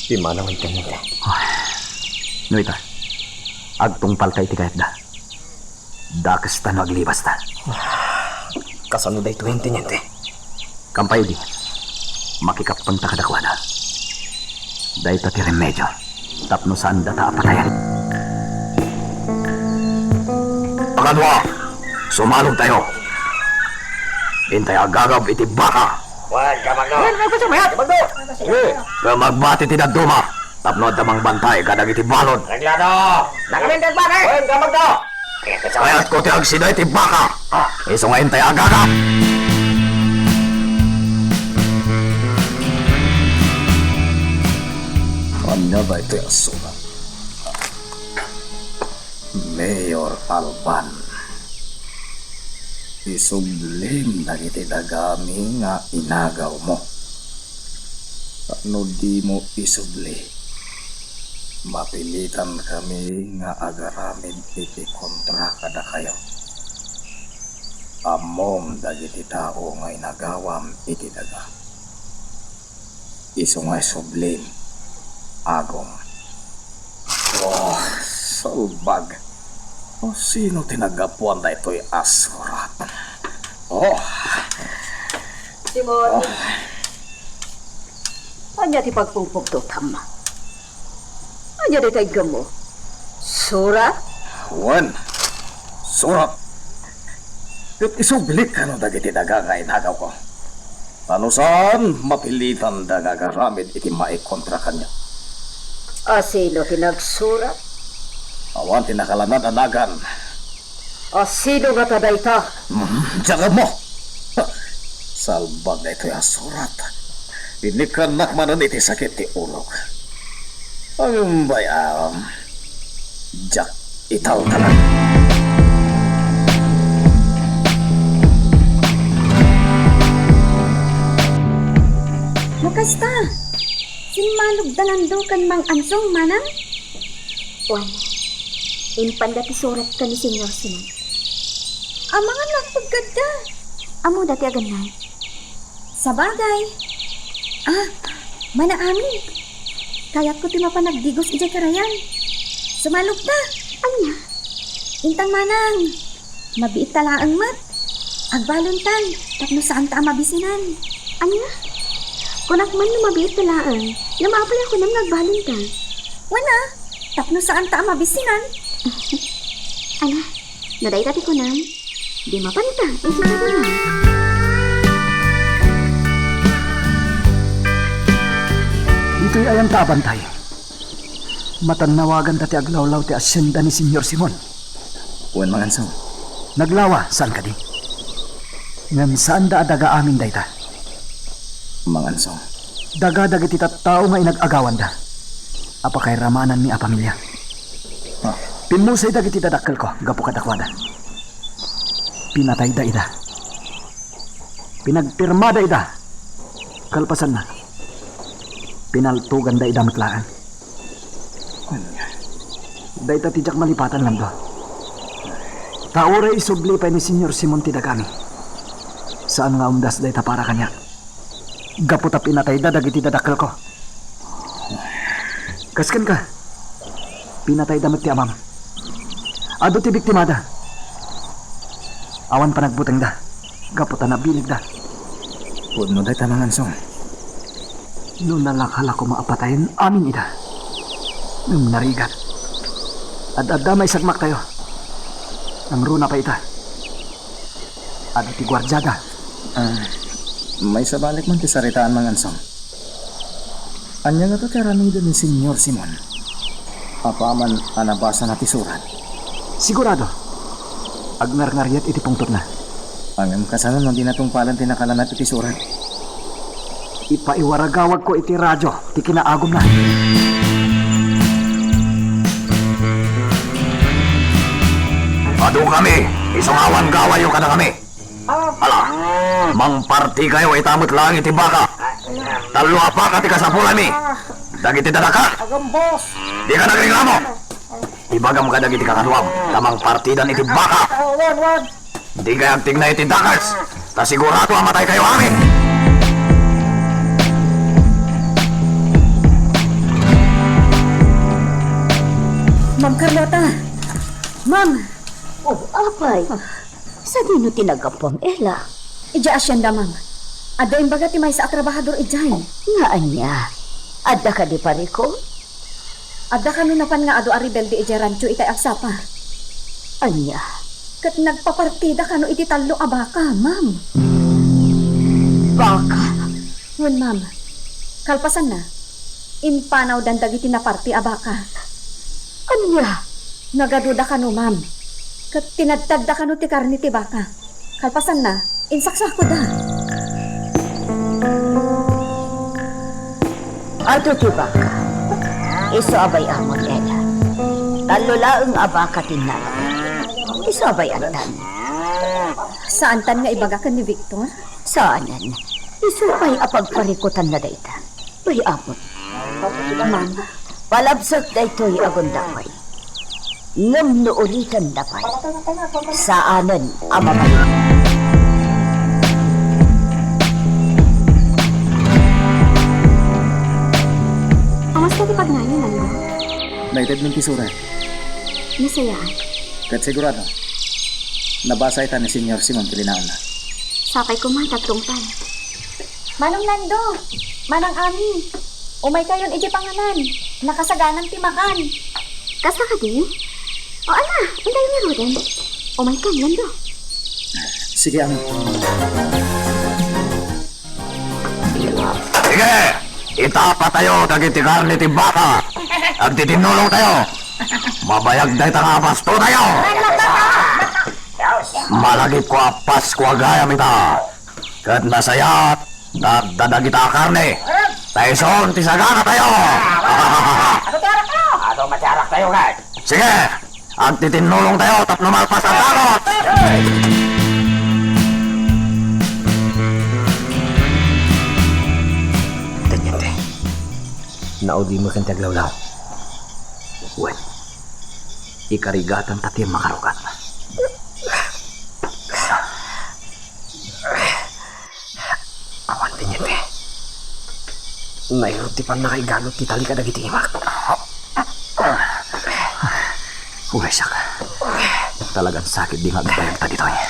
Di manawan ka nito. No ita. Agtungpal kay tikayat da. Dakas ta no aglibas ta. Kasano day 20 nyente. Kampay di. Makikapang ta kadakwana. Dahil ta ti remedyo. Tapno saan data apatayan. Pakadwa, sumalog tayo. Hintay agagab iti baka. Magbati ti daduma. Tapno damang bantay kadag iti balod. Kayat ko ti agsiday ti baka. Iso nga intay agaga. Kanya ba ito yung sulat? Mayor Alban. Isublim na iti dagami nga inagaw mo. Ano di mo isubli? Mapilitan kami nga agaramin iti kontra kada kayo. Amom dagiti tao nga inagawam iti daga. Iso nga sublim. Agong. Oh, salbag. O sino tinagapuan na ito'y asurat? Oh. Simon. Anya ti pagpungpog to, Tam. Anya di tayo mo? Surat? Juan. Surat. Kat isubilik ka no dagiti daga nga inagaw ko. Ano saan mapilitan daga garamid iti maikontra kanya. Sino tinagsurat? Awan tinakalanad anagan. Sino nga taday ta? Diyaga mo. Salbag na ito'y asurat. Inikanak manan iti sakit ti ulog. Ang bayam. Diyak itaw talan. Makasta. Sinmalog dalando kan mang ansong manang? Juan, impanda ti surat ka ni Senyor Simon. Amangan nagpagkada. Amo dati aganay. Sa bagay. Manaamin. Kaya't ko ti mapanagdigos ijay karayan. Sumalog ta. Anya? Intang manang. Mabiit talaang mat. Agbaluntan. Tapno saan ta mabisinan. Anya? Kunak man lumabiit talaan. Namapay ako nang nagbaluntan. Wana. Tapno saan ta mabisinan. Ana, naday tati ko nang. Di mapanta. Isi ka naman. Ito'y ayang taabantay. Matanawagan dati aglawlaw ti asyenda ni Senyor Simon. Juan mangansong. Naglawa, saan ka di? Ngam saan da daga amin dayta? Mangansong. Daga dagiti tattao nga inag-agawan da. Apakay ramanan ni a pamilya. Pinmusay dagiti dadakkel ko, gapo kadakwada. Pinatay da ida. Pinagpirma da ida. Kalpasan na. Pinaltugan da ida matlaan. Dayta tijak malipatan lang do. Taore isubli pa ni Senyor Simon ti dagami. Saan nga umdas dayta para kanya? Gaputa pinatay da dagiti dadakkel ko. Kaskan ka. Pinatay damit ti amam. Ado ti biktimada. Awan pa nagbuteng da. Gaputa na bilig da. Puno da tamangansong. Noon nalakala ko maapatayin amin ida. Nung narigat. Ad-adda may sagmak tayo. Ang runa pa ita. Ado ti gwardyada. May sabalik man ti saritaan mangansong. Anya nga to karamido ni Senyor Simon. Apaman anabasa na ti surat. Sigurado. Agnar-ngaryat iti pungtot na. Ang kasanon no di natungpalan tinakalanat iti surat. Ipaiwaragawag ko iti radyo. Ti kinaagom na. Ado kami, isang awan gawayo ka na kami. Ala, mang parti kayo itamot lang iti baka. Talo apa ka ti kasapulami. Dagiti dadaka. Di ka nagreklamo. Ibagam ka dagiti kakaduam. Tamang partidan iti baka. Di kayang tigna iti dakas. Ta sigurado amatay kayo amin. Ma'am Carlota. Ma'am. Oh, apay. Sa dino tinagapang Ella? Ija asyenda, ma'am. Ada imbaga ti may sa trabahador ijay. Nga anya? Adda ka di pariko? Ada kanunapan nga ado aribel di ija rancho itay agsapa. Anya? Kat nagpapartida kano iti talo abaka, ma'am. Baka? Ngun, ma'am. Kalpasan na. Impanaw dan dagiti na party abaka. Anya? Nagaduda ka no, ma'am. Kat tinadtad da ka no ti karni ti baka. Kalpasan na. Insaksa ko da. Ato ti baka. Iso abay amon eda. Talulaang abaka tinala. Iso abay antan. Saan tan nga ibaga ka ni Victor? Saanan? Iso pa'y apagparikutan na dayta. Bay amon. Ma'am. Palabsak daytoy agundapay. Ngam no ulitan dapay. Saanan amamay. Kamusta ti pagnayon, ano? Naitad ng kisura. Nasayaan. Kat sigurado. Nabasa ita ni Senyor Simon Kilinaon na. Sakay ko man, tatlong tan. Manong Nando, Manang Ami, umay kayon iti panganan, nakasaganang timakan. Kasta ka di? O ana, unday nga Roden. Umay ka, Nando. Sige, Ami. Sige! Itapa tayo, dagiti karni ti baka. Agtitinulong tayo. Mabayag day nga basto tayo. Malagip ko apas ko agayam ita. Kat nasayat, dadagita karni. Taison, tisagana tayo. Ato matyarak tayo, guys. Sige! Agtitinulong tayo, tapno malpas ang takot. Tanyente. Naudi mo kang taglawlaw. Wen. Ikarigatan tati makarukat. Awan tanyente. Mayroon ti pan nakaigalot ti tali ka dagiti imak. Uwesak. Talagang sakit di nga bayag ta dito eh.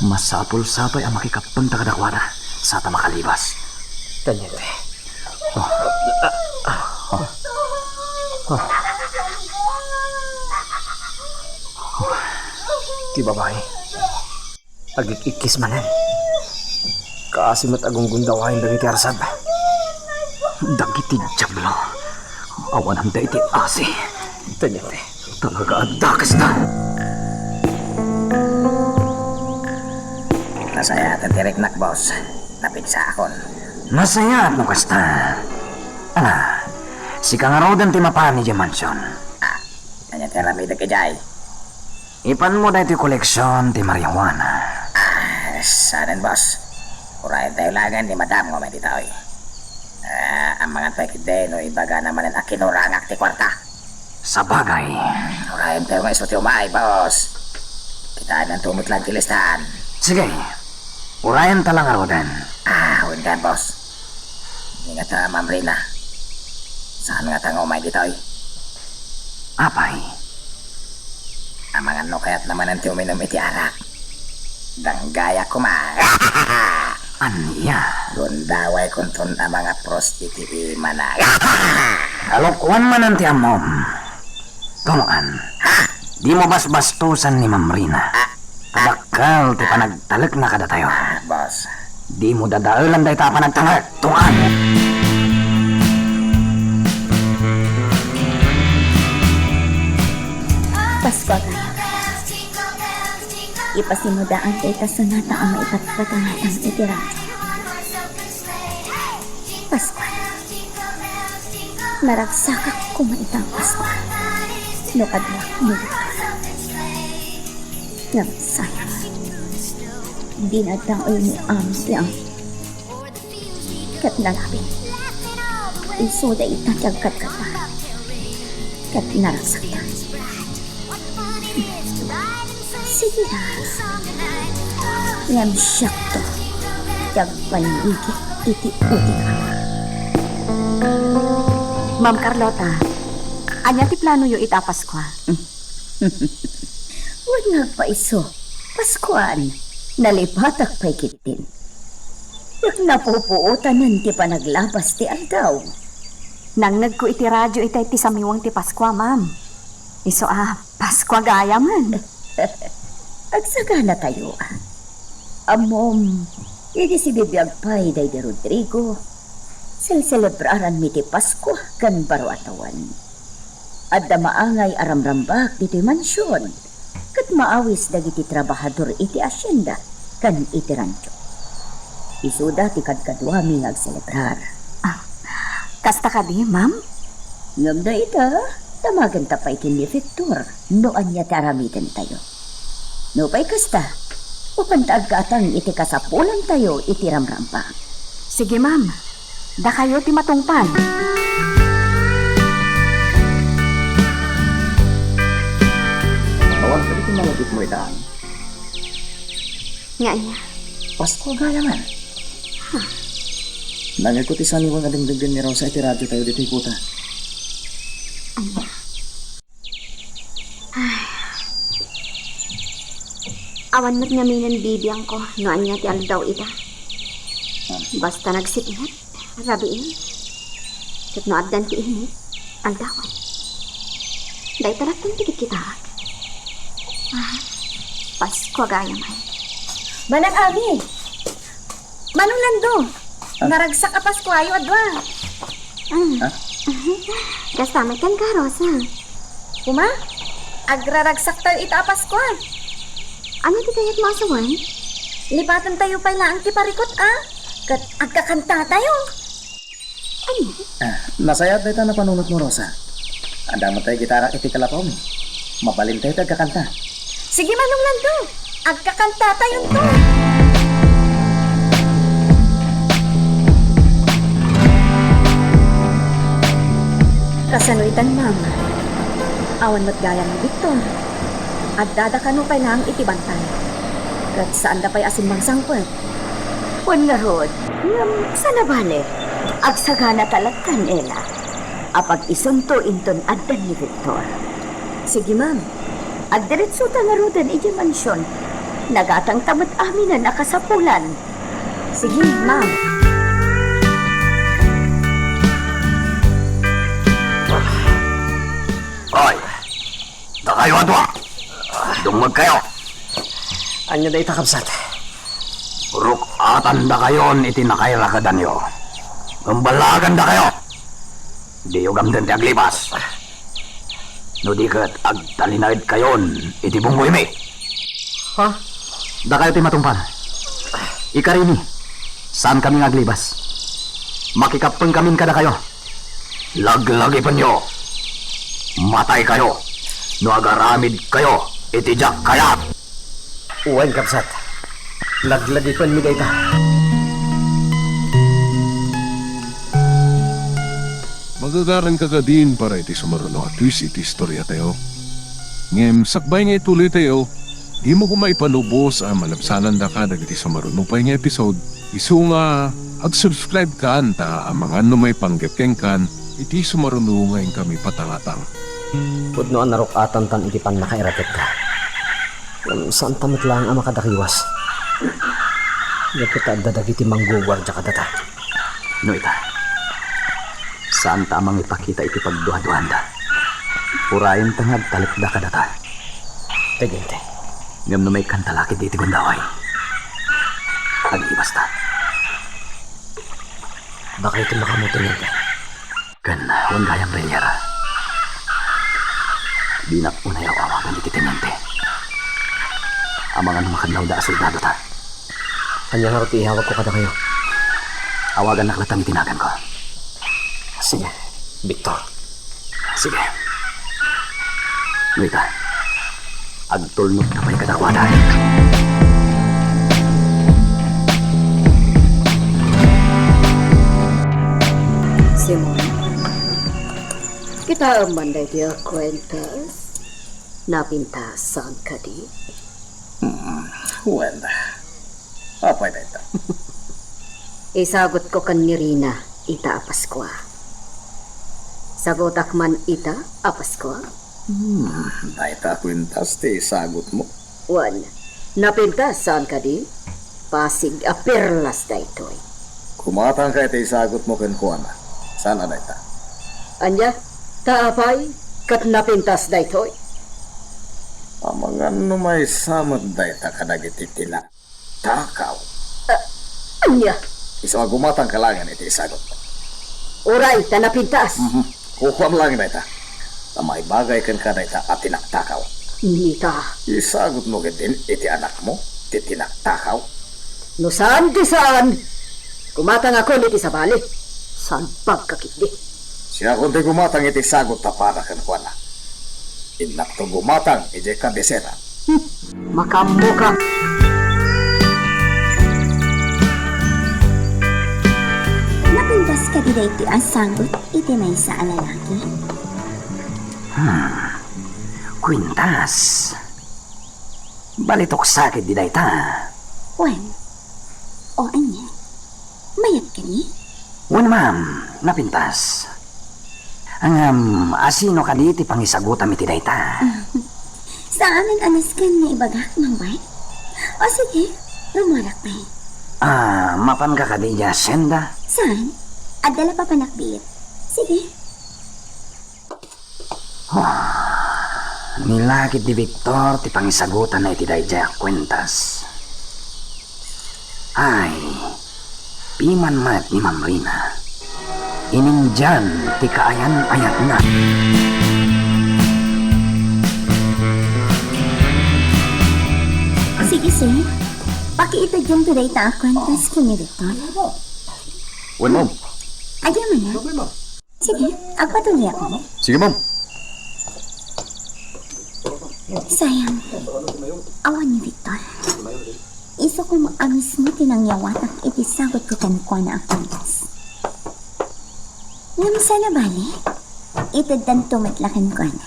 Masapul-sapay ang makikapunta kadakwada sa ta makalibas. Tanyente. Ti babae. Agikikis manan. Kaasimat agong gundawain dagiti arsad. Dagiti jablo. Awan handa iti asi. Tanyente. Talaga adakas na. Nasaya at tiriknak, boss. Napigsa akon. Masaya at mukasta. Si Kangarodan ti mapani di mansion. Kanya teramida ka jay. Ipan mo na iti koleksyon ti marijuana. Sanan, boss. Urayan tayo lagan ni madam ngo may ditaoy. Ang mga pekide no ibaga naman ang akinurangak ti kwarta. Sa bagay. Urayan tayo nga isuti umay, boss. Kitaan ang tumot lang tilistahan. Sige. Urayan talang arodan. Hundan, boss. Ingat na, Ma'am Rina. Saan nga tanga umay ditaoy? Apay. Ang mga no kaya't naman ang tiuminom iti arak. Danggaya kuma. Anya? Gundaway kuntun ang mga prostituti manag. Alokuan man ang tiamom. Tunuan. Di mo basbastusan ni Ma'am Rina. Adakal ti panagtalag na kada tayo. Boss. Di mo dadaalan day ta panagtalag. Tunuan. Pasko ka. Ipasimudaan kay kasunata ang maipatpatangatang itira. Pasko. Naragsakak kumaitang Pasko. Nukadwa mo. Nagsaya. Dinadang ay ni Amtiang. Kat nalapin. Isuda itatagkat ka pa. Kat naragsak ka. Sige na. Ngam siyak to. Tagpaligid iti-uti ka. Ma'am Carlota, anya ti plano yo itapas ko? Huwag nagpaiso. Paskuan. Nalipatak pa'y kitin. Yak napupuotanan ti panaglabas ti aldaw. Nang nagko iti radyo itay ti samiwang ti Paskwa, ma'am. Iso Paskwa gaya man. Agsagana tayo. Amom, Idi si bibiyag pay day de Rodrigo. Celebraran mi ti Pasko kan baro atawan. Adda maangay aramrambak dito'y mansyon. Kat maawis dagiti trabahador iti asyenda kan iti rancho. Isuda ti kadkadwa mi agselebrar. Kasta ka di, ma'am? Ngam na ita, tamagan ta pa iti ni Victor. Noan niya taramitan tayo. No pa'y kasta, upantag katang iti kasapulan tayo iti ramramba. Sige, ma'am. Da kayo ti matungpan. Awan ka dito malapit mo itaan. Nga niya. Pasko gaya man. Nangagkutisan niwang adagdagan ni Rosa iti radyo tayo dito ikuta. Awan mo't nga minan bibiyang ko. Noan niya ti aldaw ita. Basta nagsiknat. Rabiin. Kat noaddan ti init. Aldawan. Day talatang tikit kita. Pasko gaya man. Manang Abi! Manong Lando! Naragsak a Pasko ayo adwa. Kasama kan ka, Rosa. Kuma? Agraragsak tayo ita a Pasko. Ano ti kayat mo asawan? Lipatan tayo pa lang ti parikot Kat agkakanta tayo. Nasayat na ita na panunot mo, Rosa. Anda mo tayo gitara iti kalapaw mo. Mabalin tayo tagkakanta. Sige Manong Lando! Agkakanta tayo to! Kasanuitan, ma'am. Awan mo't gaya ni Victor. At dadakano pa lang itibantay. Kat saan da pa'y asin mang sangpet. Wan nga rod, ngam sana bale. Agsagana talagkan ela. Apag isunto inton addan ni Victor. Sige, ma'am. Agdiretso ta nga rodan iti mansyon. Nagatang tamad amin na nakasapulan. Sige, ma'am. Hoy! Da kayo adwa! Dumag kayo! Anya da itakabsat. Uruk atan da kayon iti nakairakadan yo. Gambalagan da kayo! Di yung gamdan ti aglibas. No di kat agtalinagid kayon iti bunggoy mi. Ha? Da kayo ti matumpan. Ikarini, saan kami aglibas? Makikapeng kamin kada kayo. Laglagi pa nyo. Matay kayo. No agaramid kayo iti jak kayat. Uwan kapsat. Laglagi pa mi dayta. Magagaran ka ka din para iti sumaruno at twist iti istorya tayo. Ngem, sakbay nga ituloy tayo, di mo kumaipanubos ang malabsanan da ka dagiti sumaruno pa nga episode. Isu nga, ag-subscribe ka ta ang mga numay panggepkeng kan, iti sumaruno ngayon kami patangatang. Pudnoan narukatan tan iti pan nakairaket ka. Saan tamit lang ang makadakiwas? Yapit dadag iti manggugwar dya kadata. No ita, saan tamang ipakita iti pagduha-duhanda? Purayan tangag talikda kadata. Tegente. Ngam no may kantalakid iti gundaway. Ag-ibas ta. Baka ito makamutin yan. Kan, huwag gayang renyera. Di na unayaw awagan iti tenente. Ang mga numakadlaw da soldado ta. Kanya nga roti ihawag ko kada kayo. Awagan na kalatang itinagan ko. Sige, Victor. Sige. Wita, agtulnog na pa'y kadakwada. Simon, kita manday dia kwentas. Napintasan ka di? Wala. Apa ito? Isagot ko kan ni Rina, ita a Paskwa. Sagotak man ita a Paskwa? Naita kwintas ti sagot mo. Wan, napintasan ka di? Pasig a perlas da ito'y. Kumatang ka iti sagot mo kan kuwana. Sana na ita? Anya, taapay, kat napintas da ito'y. Ang mga numay samad da ita kadagiti tila. Takaw. Unya, Isa gumatang kalangan iti isagot mo. oray, tanapintas. Kukuha mo lang na ita. Tamay bagay kan ka na ita at tinaktakaw. Nita, Isagot mo din iti anak mo, ti tinaktakaw. no saan ti saan? Kumatang ako niti sa bali. Saan pagkakit di? Siya kung di gumatang iti sagot ta para kan kuha na. Inak to gumatang iti kabisera. Makambo ka. Napintas ka di iti asagot iti may sa alalaki. Kwintas. Balitok sakit di dayta. Wen, o anya, mayat ka ni? Wen ma'am, napintas. Ang asino ka di iti pangisagutam iti dayta. Sa amin anas ka nga ibagak ng bay? O sige, rumalak pa. Mapan ka di dya senda? Saan? Adala pa panakbit. Sige. Nilakit di Victor ti pangisagutan na iti dayta kwentas. Ay, piman mat ni Ma'am Rina. Inindyan ti kaayan-ayat na. Sige, sir. Pakiita dyan today ta kwantas ko ni Victor. Wen ma'am. Adya mo na. Sige, agpatuloy ako. Sige ma'am. Sayang, awan ni Victor. Iso ko maamis mo tinangyawan at itisagot ko kankwa na ang kwantas. Namsa na bali, itaddan tumatlakan ko na.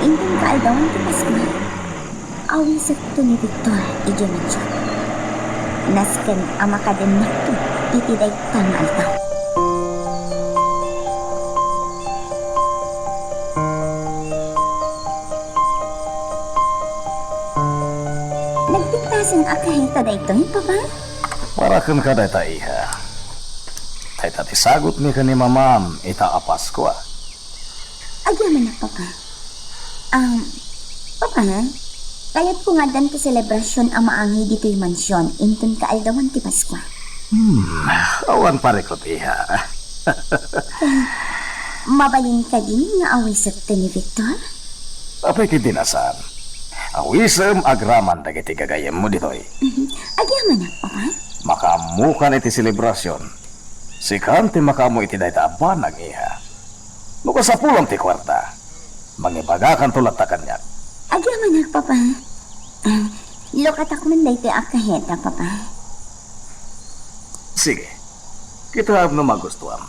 Indang kaaldawan ko Pasko. Awin sa to ni Victor, idiyaman siya. Nasken ang makadanak to, itiday tang altaw. Nagpintasan akahita da ito, papa? Para kan ka dayta iha. Tay tati sagot ni ka ni mamam ita apas ko. Agyaman na, papa. Papa, kayat ko nga dan to selebrasyon ang maangi dito yung mansyon, intun kaaldawan ti Pasko. Awan parikot iha. Mabalin ka din nga awisat to ni Victor? Apay kitinasan. Awisem agraman dagiti gagayem mo ditoy. Agyaman na, papa. Makamukan iti selebrasyon. Sikan ti makamu iti dayta abanag iha. Nuka sa pulang ti kwarta. Mangibagakan tulat ta kanyak. Agyaman na, papa. Lukatak man dahil akaheta, papa. Sige. Kita na magustuhan.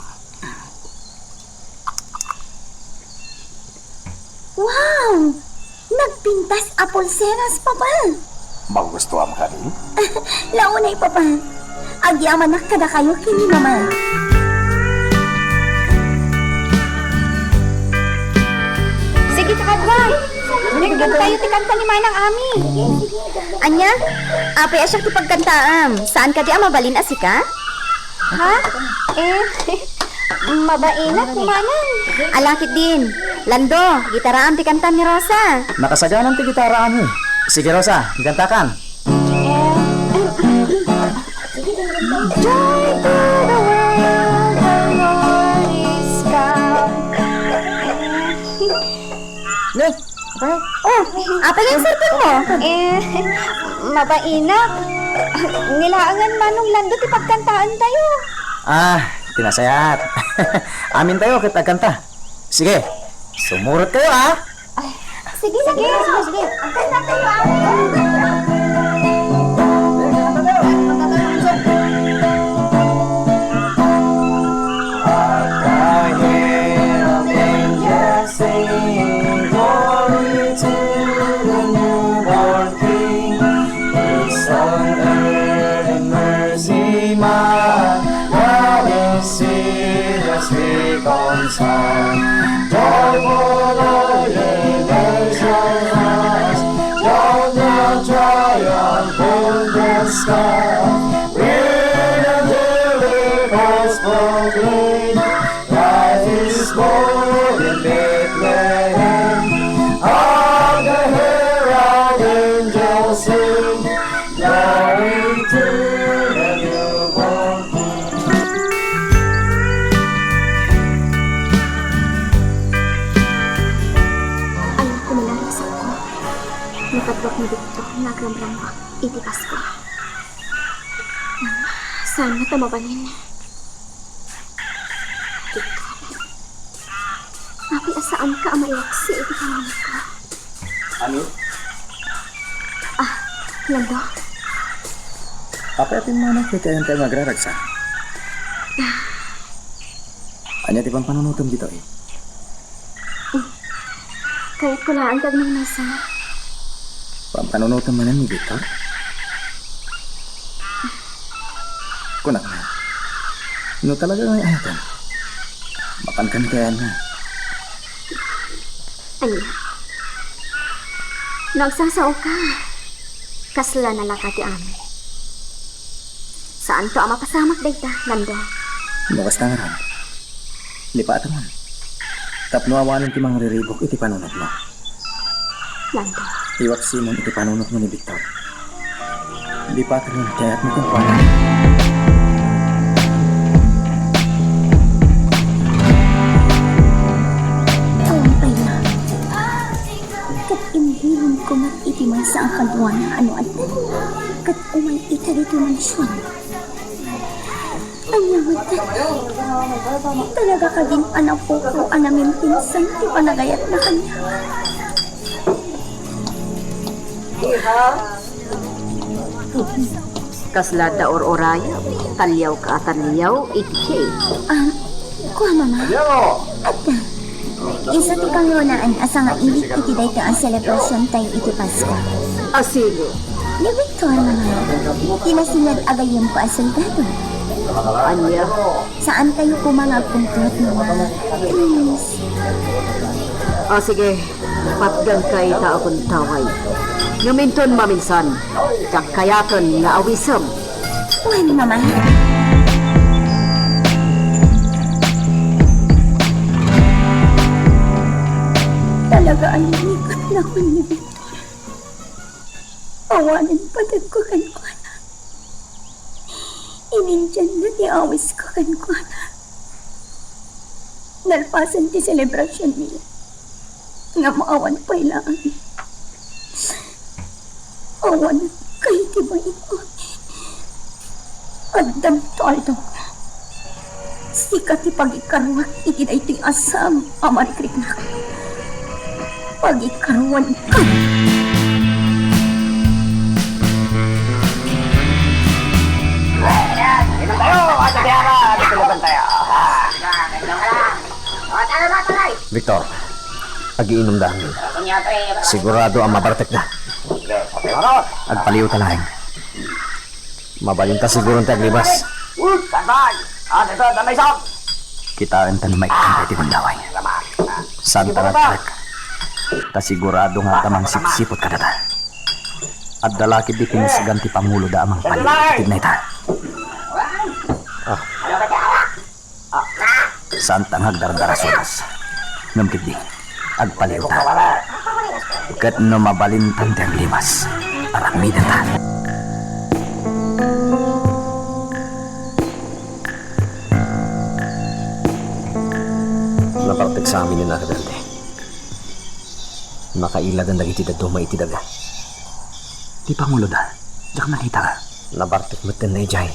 Wow! Nagpintas apulseras, papa. Magustuhan ka rin? Launay, papa. Agyaman na kada kayo kini mama. Sige, kakadwa. Nagdun tayo ti kanta ni Manang Ami. Anya, apay asyak ti pagkantaam. Saan ka di mabalin asika? Ha? Mabainak ni Manang. Alakit din. Lando, gitaraan ti kanta ni Rosa. Nakasaganan ti gitara mo. Sige Rosa, gantakan. Joy to the world, the Lord is come. Apay ang sarpin mo? Mabainak. Nilaangan manong Lando ti pagkantaan tayo. Tinasayat. Amin tayo kita kanta. Sige, sumurot kayo Sige. Ang kanta tayo, Ami. Glory to Nakadwak ni Victor, nagramrambak, itikas ko. Saan na tamabanin? Victor, api asaan ka amaiwaksi, itikangan ka. Ano? Lando, Papayatin mo na kita yung tayo magraragsa. Anya di bang panunutom dito eh? kahit kulaan kag ng nasa. Pampanunutom man ni Victor? Kunak na. No talaga ng ayatan. Makankan kaya na. Anya, nagsasao ka. Kasla na lakati amin. Saan to ang mapasamak dayta, Lando? Nukas na nga ron. Lipa at man. Tapno awanan ti mga riribok iti panunot mo. Lando, Iwak simon iti panunot mo ni Victor. Lipa at ron kaya't mo kung paano. tawang pay na. Kat imbilin ko mat iti man sa akadwa na ano-ano. Kat umay ita dito mansyon. Anya mata. Talaga ka din anak ko anamin pinsan ti panagayat na kanya. Kaslada or oraya, talyaw ka talyaw, iti Kuha mama. Ata. Isa ti kangunaan asa nga ilit iti dayto ang celebration tayo iti Pasko. asilo. Ni Victor mama. Tinasinag agayon ko as soldado. Anya, Saan kayo pumangagpungtot mama? Please. sige, patgang kay ta akong taway. Ngaminton maminsan, kakayaton nga awisam. When mama? Talaga ang likat na ko ni Victor. Awanan patag ko kankwana. Inindyan na ti awis ko kankwana. Nalpasan ti celebration nila. Nga maawan pa ilaan. Awanan kay ti ba ito? Addam taldong. Sikat ti pagikaruak iti da ito'y asam amarikrik na. Pagikaruan ka. Victor, agiinom dahil. Sigurado ang mabartek na. Agpaliw talahin. Mabalinta siguro ang taglibas. Kitaan ta ni Mike ang pwede bandaway. Santa na tarik. Ta sigurado nga tamang sipsipot ka data. At dalakid di pinisigan ti Pangulo da amang palitig na ita. Santa nga agdardarasonas. Ngamkid di. Agpaliw ta. Kat no mabalintan ti ang limas. Aramidan ta. Napartek sa amin ni nakadante. Makailag ang nagiti da duma iti daga. Di Pangulo da. Diyak nakita ka. Nabartek mo din na ijay.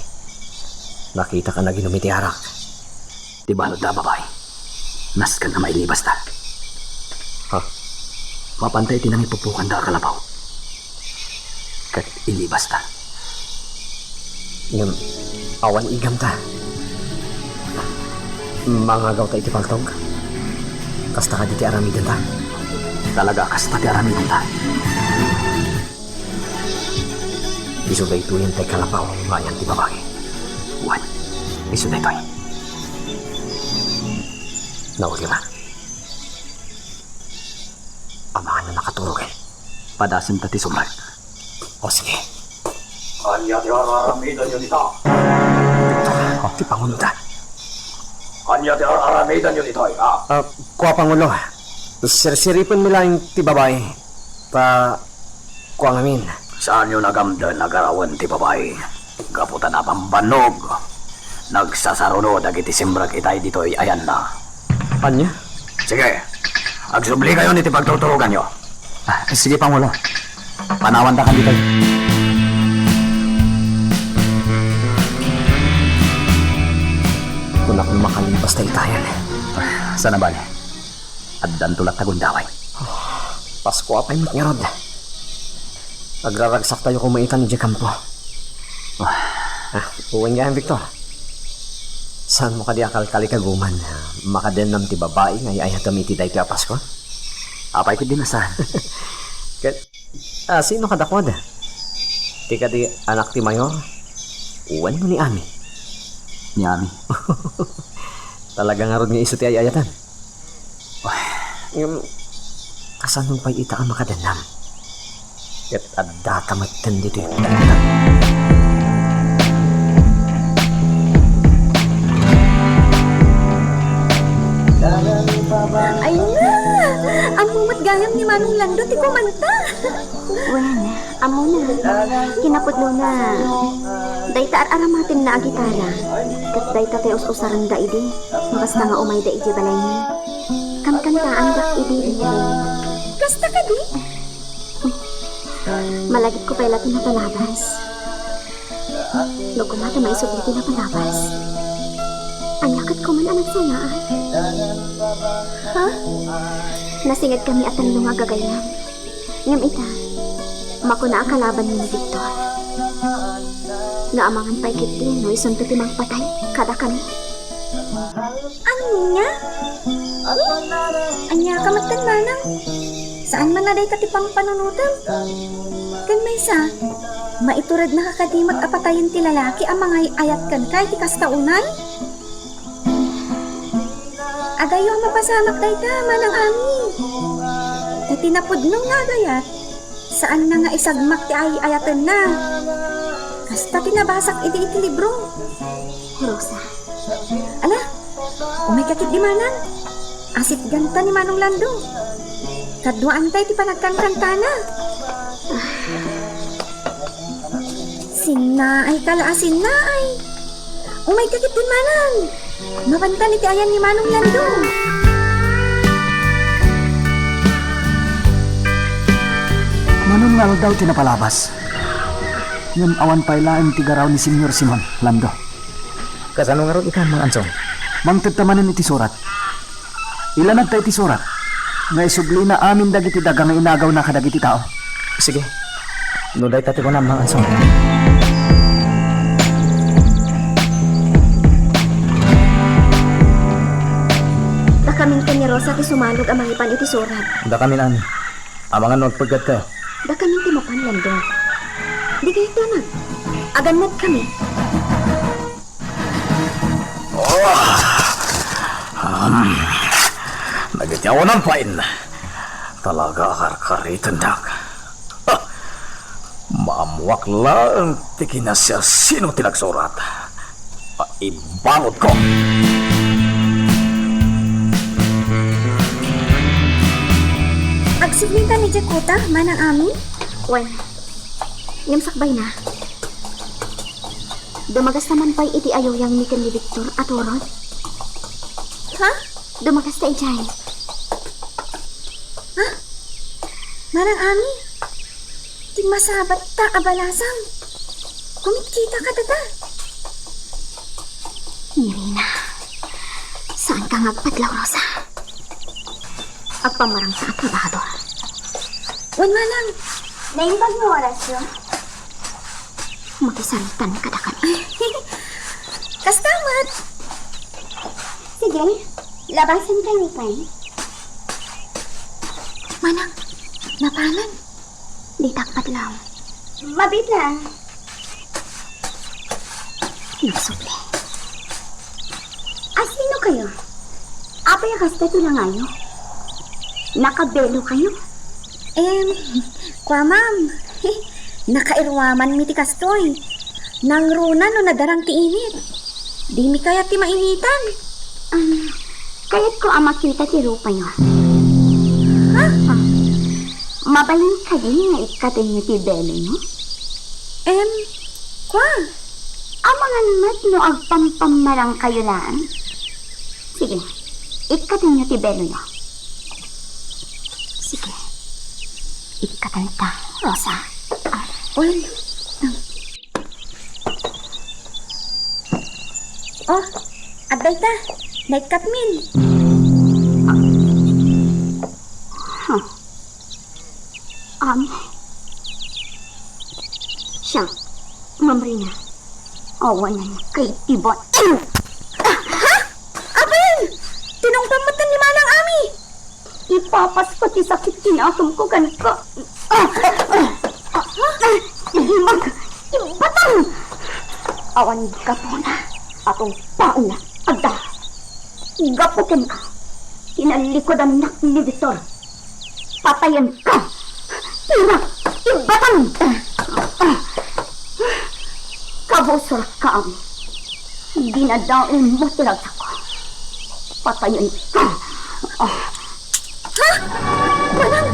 Nakita ka na ginom iti arak. Di balod da babay. Nas ka na mailibas ta. Ha? Mapantay tinang ipupukan da kalabaw. Kat ilibas ta. Ngam, awan igam ta. Mangagaw ta iti paltog. Kasta ka di ti aramidan ta. Talaga kasta ti aramidan ta. Iso da ito yung tay kalabaw, mayan ti babae. Wan, iso da ito ay. Nauli ba? Amahan na nakatulog eh. Padasin ta ti sumag. O sige. Kanya ti aramidan yun ito. O, ti Pangulo ta. Kanya ti aramidan yun ito. Kuha Pangulo. Sirsiripin nila yung ti babae. Kuha ngamin. Saan yun nagamdan nagarawan ti babae? Gaputan na pambanog. Nagsasaruno dagiti simbrag itay dito'y ayan na. Anya? Sige, agsubli kayo niti pagtuturugan nyo. Sige Pangulo. Panawan da kan dito. Kung ako makalimpas na itayan. Sana ba ni? Addan tulad tagundaway. Pasko apay mo nga rod. Nagraragsak tayo kumaitan ni Jakampo. Uwan nga yan, Victor. Saan mo ka di akal-kali kaguman? Makadenam ti babae nga ayat kamiti dahi ti Pasko? Apay ko din asahan. Sino ka dakwad? Ti ka di anak ti Mayor? Uwan mo ni Ami. Ni Ami? Talaga nga ron nga iso ti ayatan. Kasan mong pa'y ita ang makadenam? Kat adda kamatan dito yung dagdag. Ay na! Ang mumat gayam ni Manong Lando, ti kumanta. Wen, amo na. Kinapudlo na. Dayta aramatin na agitara. Kat dayta tayo us-usaran da idi. Basta nga umay da iji balay niya. Kamkanta ang dak idi. Kasta ka di? Malagit ko pala ito na palabas. Logo mata maisog dito na palabas. Ang yakat ko man anak sanaan. Ha? Nasingad kami at ang lumagagayam. Ngam ita, makuna ang kalaban ni Victor. Nga amangan pa'y kitin, no isunto timang patay, kada kami. Anya? Anya ka matan manang? Saan man naday katipang panunutan? Kan may sa, maiturad na kakadimat apatayin ti lalaki ang mga ayat kan kay ti kastaunan? Agayo ang mapasamak day ka, manang ami. Tatinapod nung nagayat, saan na nga isagmak ti ayatan na? Kasta tinabasak iti libro. Rosa. Ala, umikakit di manang. Asit ganta ni Manong Lando. Kadwaan tayo ti panagkantantana. Sinaay kala sinaay. Umay kakit din manang. Mabantan iti ayan ni Manong Lando. Manong nga daw tinapalabas. Ngam awan pa'y laing tigaraw ni Senior Simon Lando. Kasano nga ron ikan mga ansong? Mangtid tamanin iti surat. Ilanag tayo iti surat. Nga isugli na amin dagiti dagang inagaw na kadagiti tao. Sige. Nuday tati ko na mga ansong. Dakamin ka ni Rosa ti sumalog ang mangipan iti surat. Da kami na. Amangan magpagat ka. Dakamin ti mapan Lando. Di kayo tanag. Aganmat kami. Nagityawanan pa in. Talaga akar-karitan dak. Maamuak lang tikin na siya sino tinagsurat. Ibangot ko. Agsiglita ni Jakuta, manang ami? Wen, sakbay na. Dumagas naman pa'y iti ayaw yang ni Victor at Orod. Ha? Dumagas ta ijay. Ha? Manang ami? Di masabat ta abalasang. Kumikita ka dada. Mirina, saan ka magpadlaw, Rosa? Agpamarang sa aprobador. Wan manang. Naimbag mo oras yun? Makisalitan ka na kami. Kastamat! Sige, labasan kayo kay. Manang, napalan. Di takpat lang. Mabit lang. Nagsukli. Sino kayo? Apay kasta ito lang ayo. Nakabelo kayo? Kwa ma'am. Nakairwaman mi ti kastoy. Nang runa no nadarang ti init. Di mi kaya ti mainitan. Kayat ko ang makita ti rupa nyo. Ha? Mabaling kayo nga ikatin nyo ti belo nyo? Kwa? Amangan mat no agpampamarang kayo lang. Sige, ikatin nyo ti belo nyo. Sige. ikatanta, Rosa. Uy. Oh, aday ta. Naikatmin. Siya, Ma'am Rina. Awanan kay Tibot. Abel! Tinungpamatan ni Manang Ami. Ipapas pati sakit kinakam ko kan ka. Himag, ibatang! Awan ka po na. Atong paon na. Agda. Gapukin ka. Inalikod ang nak ni Victor. Patayan ka. Himag, ibatang! Kabusor ka ang dinadain mo tilagsa ko. Patayan ka. Manang,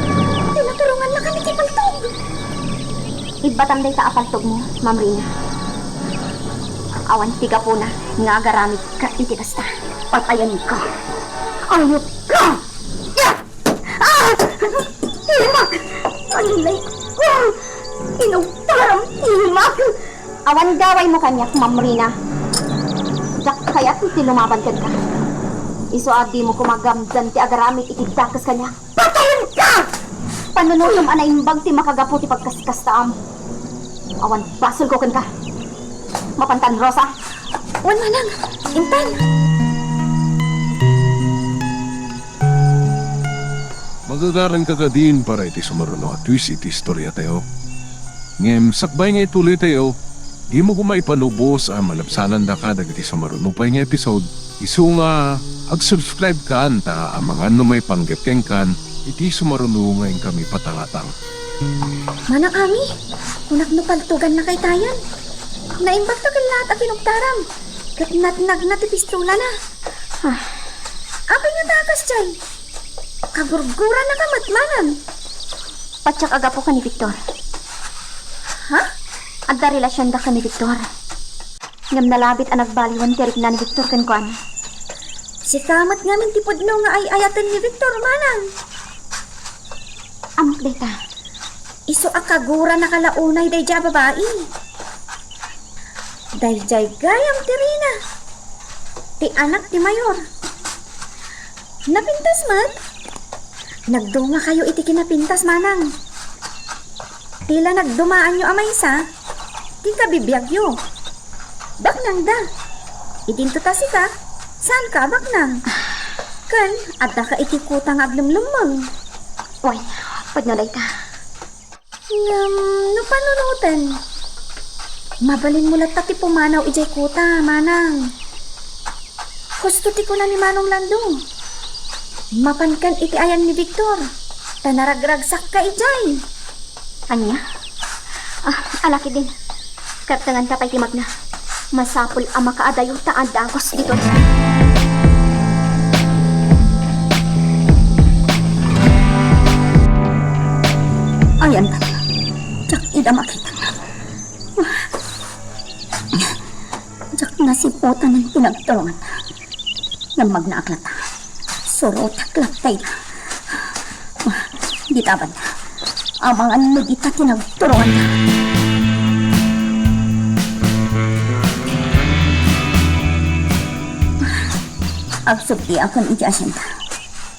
tinutulungan na kami kay Paltog. Ibatang day ta apaltog mo, Ma'am Rina. Awan tiga po na, nga garamit ka itikasta. Patayan ka. Ayok ka! Himak! Anilay ko! Inugtaram himak! Awan gaway mo kanyak, Ma'am Rina. Jak kaya't ti lumaban ka. Iso adi mo kumagamdan ti agaramit itidakas kanya. Patayan ka! Panunulong anaimbag ti makagapo ti pagkaskastaam. Awan basol ko ka. Mapantan, Rosa. Wan Manang, intan. Magagaran ka din para iti sumaruno at twist iti istorya tayo. Ngem, sakbay nga ituloy tayo, di mo kumaipanubos ang malapsanan da ka dagiti sumaruno pa nga episode. Isu nga, ag-subscribe ka anta ang mga may panggapkeng kan, iti sumaruno ngayon kami patangatang. Manang Ami, kunak no paltugan na kay tayan. Naimbag to lahat ang pinugtaram. Kat natnag na ti pistola na. Apay nga takas dyan. Kagurgura na ka matmanan. Patsak aga po ka ni Victor. Ha? Agda relasyon da ka ni Victor. Ngam nalabit ang nagbaliwan tirik na ni Victor kan kuan. Si kamat nga min tipod no nga ay ayatan ni Victor, Manang. Amok data. Iso akagura na kalaunay day dya babae. Day jay gayam ti Rina. Ti anak ti Mayor. Napintas man. Nagduma kayo iti kinapintas, Manang. Tila nagdumaan nyo amay sa. Ti kabibiyag yo. Baknang da. Idinto ta si ka. Saan ka, Baknang? Kan, adda ka iti kutang aglumlumang. Uy, pad na data. No panunutan. Mabalin mo lahat ti pumanaw ijay kuta, Manang. Gusto ti ko na ni Manong Landong. Mapankan iti ayan ni Victor. Tanaragragsak ka ijay. Anya? Alaki din. Kaptangan ka pa'y timag na. Masapul ang makaadayo taan dangos dito. Ayan na. Jak idamakit. Jak nasiputan ng pinagtulungan. Ng magnaaklata. Surot-aklat tayo. Ditaban na. Ang mga nagita tinagtulungan na. Agsubdi akong iti-asyenta.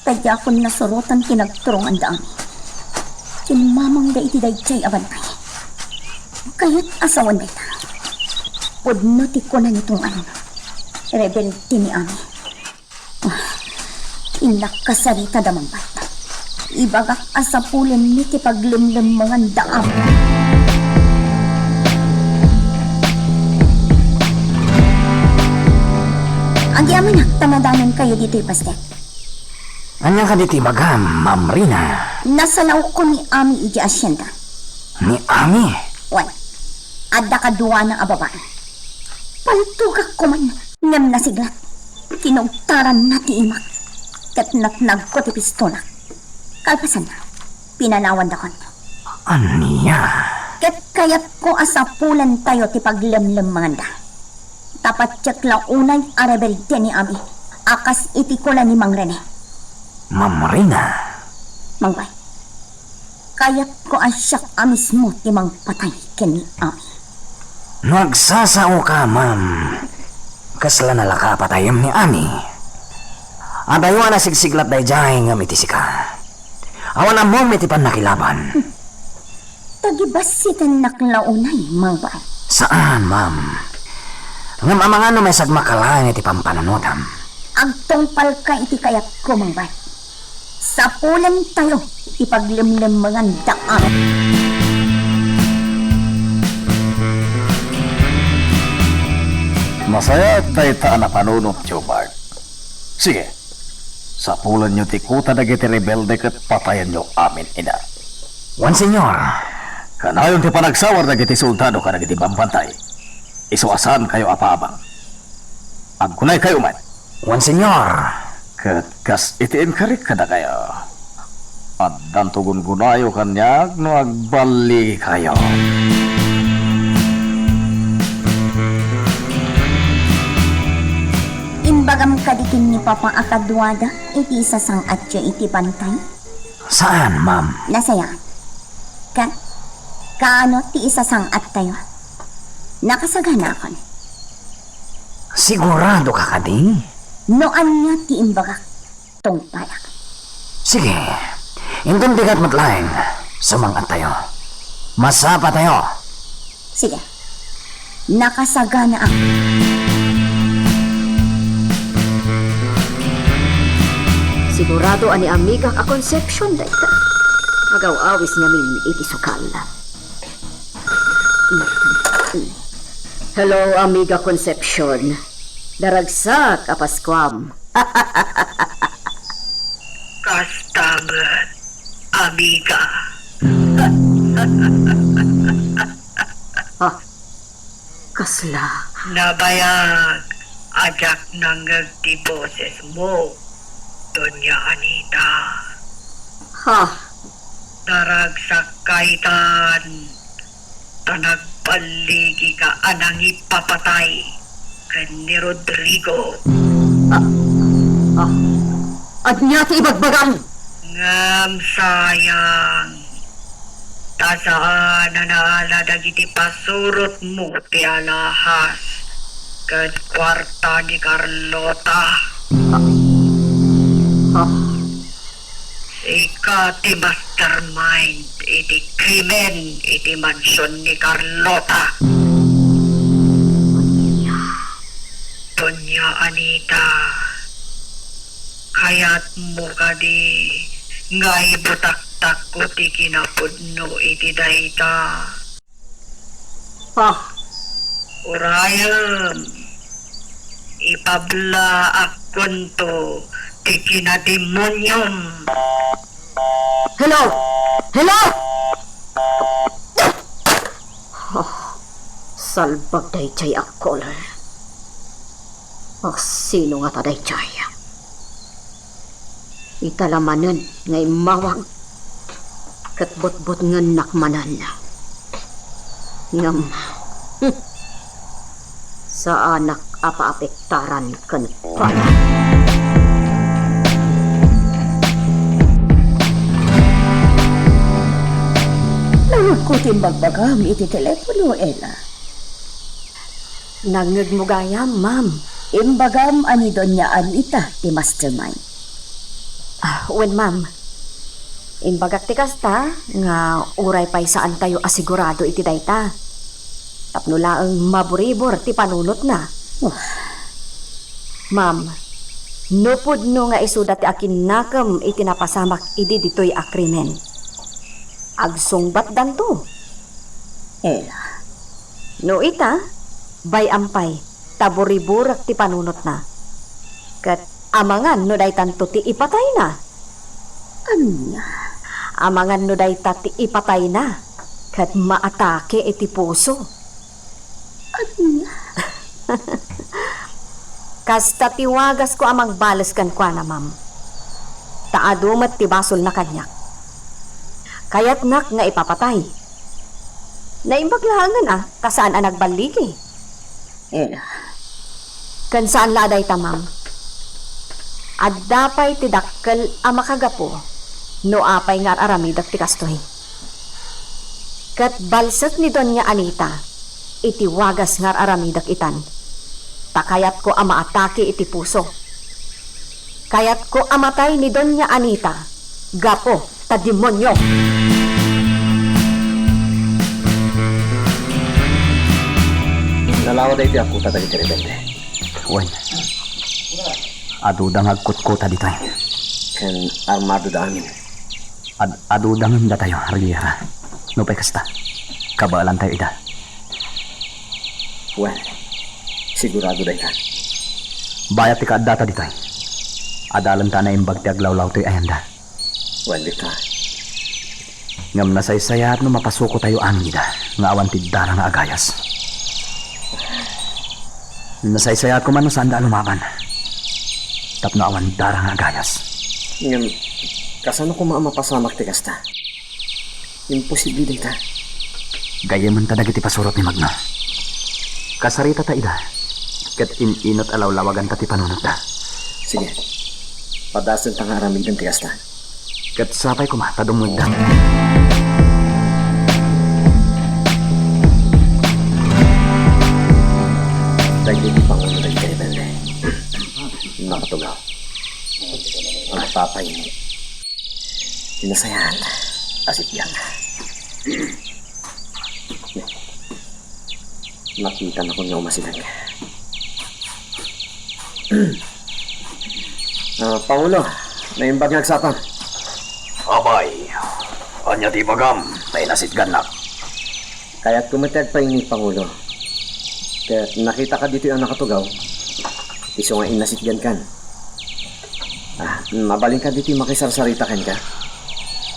Kaya akong nasurutan kinagturungan daan. Kinmamang da iti dayjay abantay. Kaya't asawan da ita. Pudno ti ko na nitong rebelde ni Ami. Inakasarita damang bata. Ibagak asapulen ni ti paglumlum mga daam. Agyaman na, tamadanan kayo dito'y pastek. Anya ka diti bagam, Ma'am Rina? Nasalaw ko ni Ami iji asyenda. Ni Ami? Wan, adda ka duwa ng ababae. Paltugak ko man, ngam nasiglat. Kinugtaran na ti imak. Kat natnag ko ti pistola. Kalpasan na, pinanawan da kon. Aniya? Kat kayat ko asapulan tayo ti paglamlam manganda. Tapat tsak launay arabelde ni Ami. Akas iti ko ni Mang Rene. Ma'am Rina? Mangbay, Kayat ko asyak mismo timang patay kini Ami. Nagsasao ka, ma'am. Kasla nalaka patayam ni Ani. At ayo na sigsiglat day jay nga mitisi ka. Awan ang mong mitipan nakilaban. Tagibasitan naklaunay, mga Saan, ma'am? Ngam amang ano may sagmakalaan iti pampananutam. agtungpal ka iti kayat ko, mga Sa pulan tayo, ipaglimlim mga daan. Masaya at tayo na panunot, Jobard. Sige, sa pulan nyo tikuta na giti rebelde kat patayan nyo amin ina. Wan, senyor. Kanayon ti panagsawar na giti sultado ka na giti bambantay. Isuasan kayo apaabang. Agkunay kayo man. Wan, senyor. Kat kas itiin karik kada kayo. At dantugun gunayo kanyag no agbali kayo. Imbagam kadikin ni Papa Akadwada, iti sasang atya iti bantay. Saan, ma'am? Nasaya. Kaano ti isasang at tayo? Nakasagana kon. Sigurado ka kadi? Noan nga ti imbagak tong payak. Sige. Indong bigat matlaing. Sumangat tayo. Masapa tayo. Sige. Nakasagana ako. Sigurado ani amiga ka Concepcion dayta. Agaw-awis namin iti sukal. Hello, amiga Concepcion. Daragsak apaskwam. Kastagat, amiga. Kasla. Nabayag, ajak nang ti boses mo, Doña Anita. Ha? Daragsak kaitan, tanagpaligi ka anang ipapatay kan ni Rodrigo. At niya ti ibagbagan. Ngam sayang, tasaan na naala dagiti pasurot mo ti alahas kan kwarta ni Carlota. Ika ti mastermind iti krimen iti mansyon ni Carlota. Doña Anita, kaya't mo ka di nga ibutaktak ko ti kinapudno iti dayta. Urayam, ipabla akunto ti kinademonyom. Hello! Hello! Salbag day chay akol. Sino nga taday chay? Italamanan ngay mawag katbot-bot nga nakmanan. Ngam sa anak apa-apektaran kan pala. Kutin bagbagam iti telepono, Ella. Nangag mo gayam, ma'am. Imbagam ani Doña Anita ti mastermind. Wen, ma'am. Imbagak ti kasta nga uray pay saan tayo asigurado iti dayta. Tapno laeng maburibor ti panunot na. Ma'am, nupod no nga isuda ti akin nakam iti napasamak idi ditoy akrimen. Agsungbat danto. Ella. No ita, bay ampay, taburiburak ti panunot na. Kat amangan no day tanto ti ipatay na. Anya? Amangan no day ti ipatay na. Kat maatake iti puso. Anya? Kasta tiwagas ko amang balas kan kwa na, ma'am. Taadumat ti basol na kanyak. Kaya't nak nga ipapatay. Naimbaglahangan kasaan ang nagbaligi. Ella. Kan saan laday ta, ma'am? At dapay ti dakkel a makagapo no apay nga aramidak ti kastoy. Kat balsat ni Doña Anita, iti wagas ngar aramidak itan. Takayat ko ama atake iti puso. Kayat ko amatay ni Doña Anita, gapo ta demonyo. Nalawa dahi ti ako tatagi ti rebelde. Wen. Adudang agkut-kuta dito eh. Ken armado da amin. Adudang da tayo, Riera. No pa'y kasta. Kabalan tayo ida. Well, sigurado dahi ka. Bayat ti kaadata dito eh. Adalan ta na imbag ti aglawlaw to'y ayanda. Well, di ka. Ngam nasaysayat no mapasuko tayo amida. Nga awan ti dara nga agayas. Nasaysayat ko man no saan da lumaban. Tapno awan dara nga agayas. Ngam, kasano ko mapasamak ti kasta? Imposible dahi ka. Gayaman ta dagiti pasurot ni Magna. Kasarita ta ida. Kat inot alawlawagan ta ti panunot da. Sige. Padasan ta nga aramid ng ti kasta. Kat sapay ko matadong magda. Dahil di pangulo ng ti rebelde. Nakatugaw. Ang papay ni pinasayahan. Asit yan. Nakita na ko niya umasilag. Pangulo, may imbag nagsapan. Abay, anya ti bagam, may nasitgan na. Kaya't kumitag pa ini, Pangulo. Kaya nakita ka dito yung nakatugaw. Iso nga inasitgan kan. Mabaling ka dito yung makisarsarita kan ka.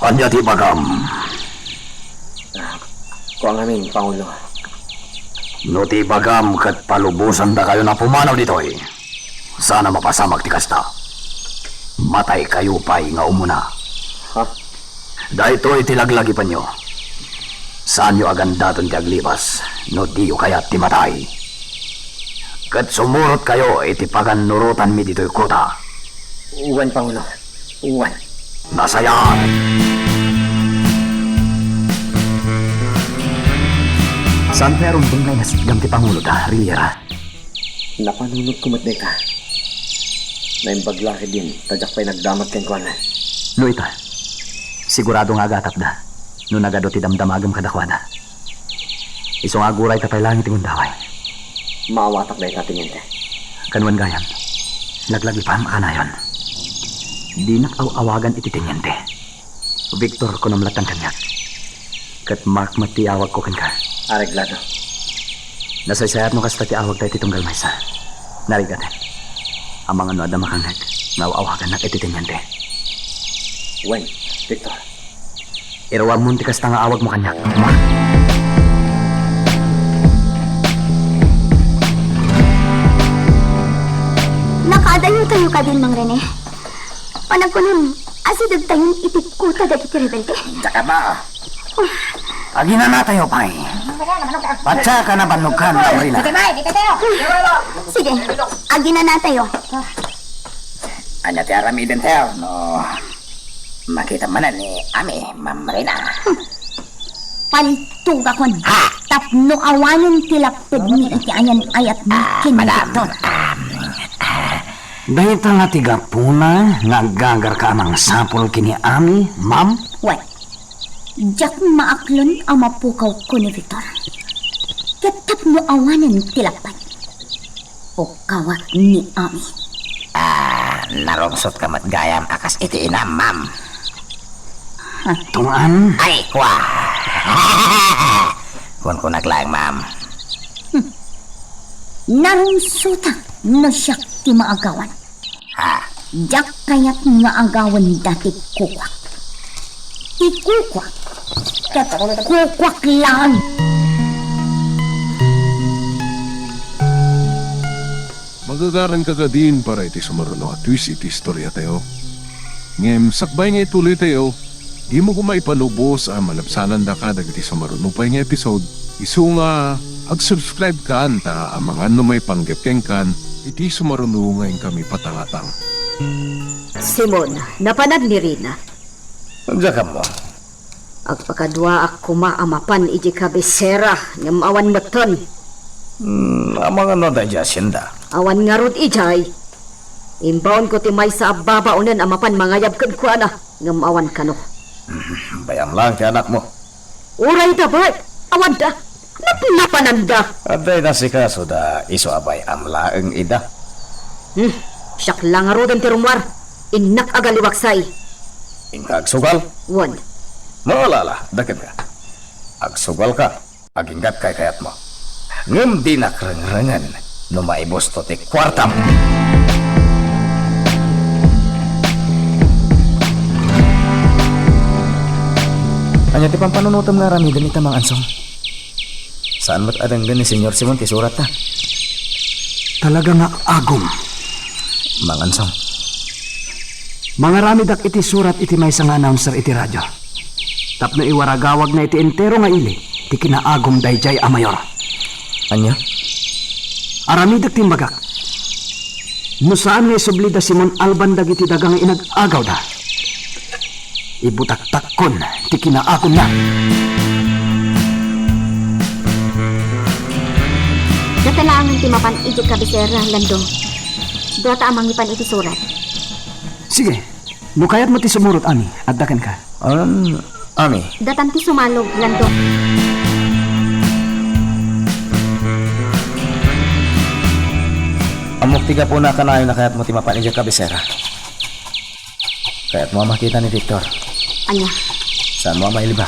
Anya ti bagam. Kuha nga min, Pangulo. No ti bagam kat palubusan da kayo na pumanaw dito eh. Sana mapasamak ti kasta. Matay kayo pa'y nga umuna. Ha? Dahito itilaglagi pa nyo. Saan nyo agandaton ti aglibas, no di yo kaya ti matay. Kat sumurot kayo, iti paganurutan mi dito'y kota. Uwan, Pangulo. Uwan. Nasayan! Saan meron bangay nasitgang ti Pangulo da, Riera? Napanunod kumatday ka. Naimbag din, tadyak pa'y nagdamat ken kuwan. No ita, sigurado nga agatap da, no nagado ti damdamagam kadakwada. Iso nga guray tapay langit ingon daway. Maawatak dahi ka tingente. Kanwan gayan, naglagi pa makanayon. Di nakaw-awagan iti tinyente. Victor ko namlatan kanyak. Kat Mark matiawag ko ka. Areglado. Nasaysayat mo kasta ti awag tayo titunggal maysa. Narigatan. Ang mga no ada makangag, nawawagan na iti tinyente. Wen, Victor. Irawag mo ti kasta nga awag mo kanyak, Mark. Nakadayo tayo ka din, Mang Rene. Panag ko nun, asidag tayong itikkuta dagiti rebelde. Tsaka ba? Agi na na tayo, pay. Patsa ka na banugan, Laurina. Sige, agi na tayo. Anya ti aramiden tayo, no? Makita manan ni Ami, Ma'am Rina. Palituga kon. Tapno awanan tilapid ni iti ayan ayat mo kinigtor. Dahil nga tigapuna, nagagar ka amang sapol kini Ami, ma'am? What? Jak maaklon ang mapukaw ko ni Victor. Katap mo awanan tilapad. O kawat ni Ami. Narungsot ka matgayam akas iti ina, Ma'am. Tungan? Ay, kwa! Kung ko naglaang, Ma'am. Narungsuta no siya ti maagawan. Jak kayat nga agawan dati kukwak. Ti kukwak. Kat kukwak lang. Magagaran ka din para iti sumaruno at twist iti istorya tayo. Ngem, sakbay nga ituloy tayo, di mo kumaipanubos ang malapsanan da ka dagiti sumaruno pa nga episode. Isu nga, ag-subscribe ka anta ang mga ano may panggapkeng kan, iti sumaruno ngayon kami patangatang. Simon, napanag ni Rina. Diyan ka mo. Agpakadwa ako maamapan iji kabisera nga maawan maton. Amang ano da jasinda. Awan nga rod ijay. Imbaon ko ti may sa ababa unan amapan mangayab kan ko ana nga maawan kano. Bayam lang ti anak mo. Uray da ba? Awan da. Napananda. Aday na si kaso da iso abay amlaeng ida. Siyak lang nga rod ang tirumwar. Inak agaliwaksay. Ingkag sugal. Wan. Maalala, dakit ka. Agsugal ka, aginggat kay kayat mo. Ngem di nakrengrengan, no maibos to ti kwartam. Anya ti pampanunutom nga rami ganita mang ansong. Saan mo't adang gani, Senyor Simon, ti surat ta? Talaga nga agom. Mang ansong. Mga rami dak iti surat iti may nga announcer iti radyo. Tapno iwaragawag na iti entero nga ili, ti kinaagom dayjay a mayor. Anya? Aramidak timbagak. No saan nga isublida Simon Alban dagiti dagang inag-agaw da. Ibutak-takkon, ti kinaagom na. Datalangan ti mapan iti kabisera, Lando. Data amang ipan iti surat. Sige, no kayat mo ti sumurot, Ami, at dakan ka. Ami. Datan ti sumalog, Lando. Amok tiga po na kanayo na kayat mo ti mapan iti kabisera. Kayat mo makita ni Victor. Anya, Saan mo mailiba?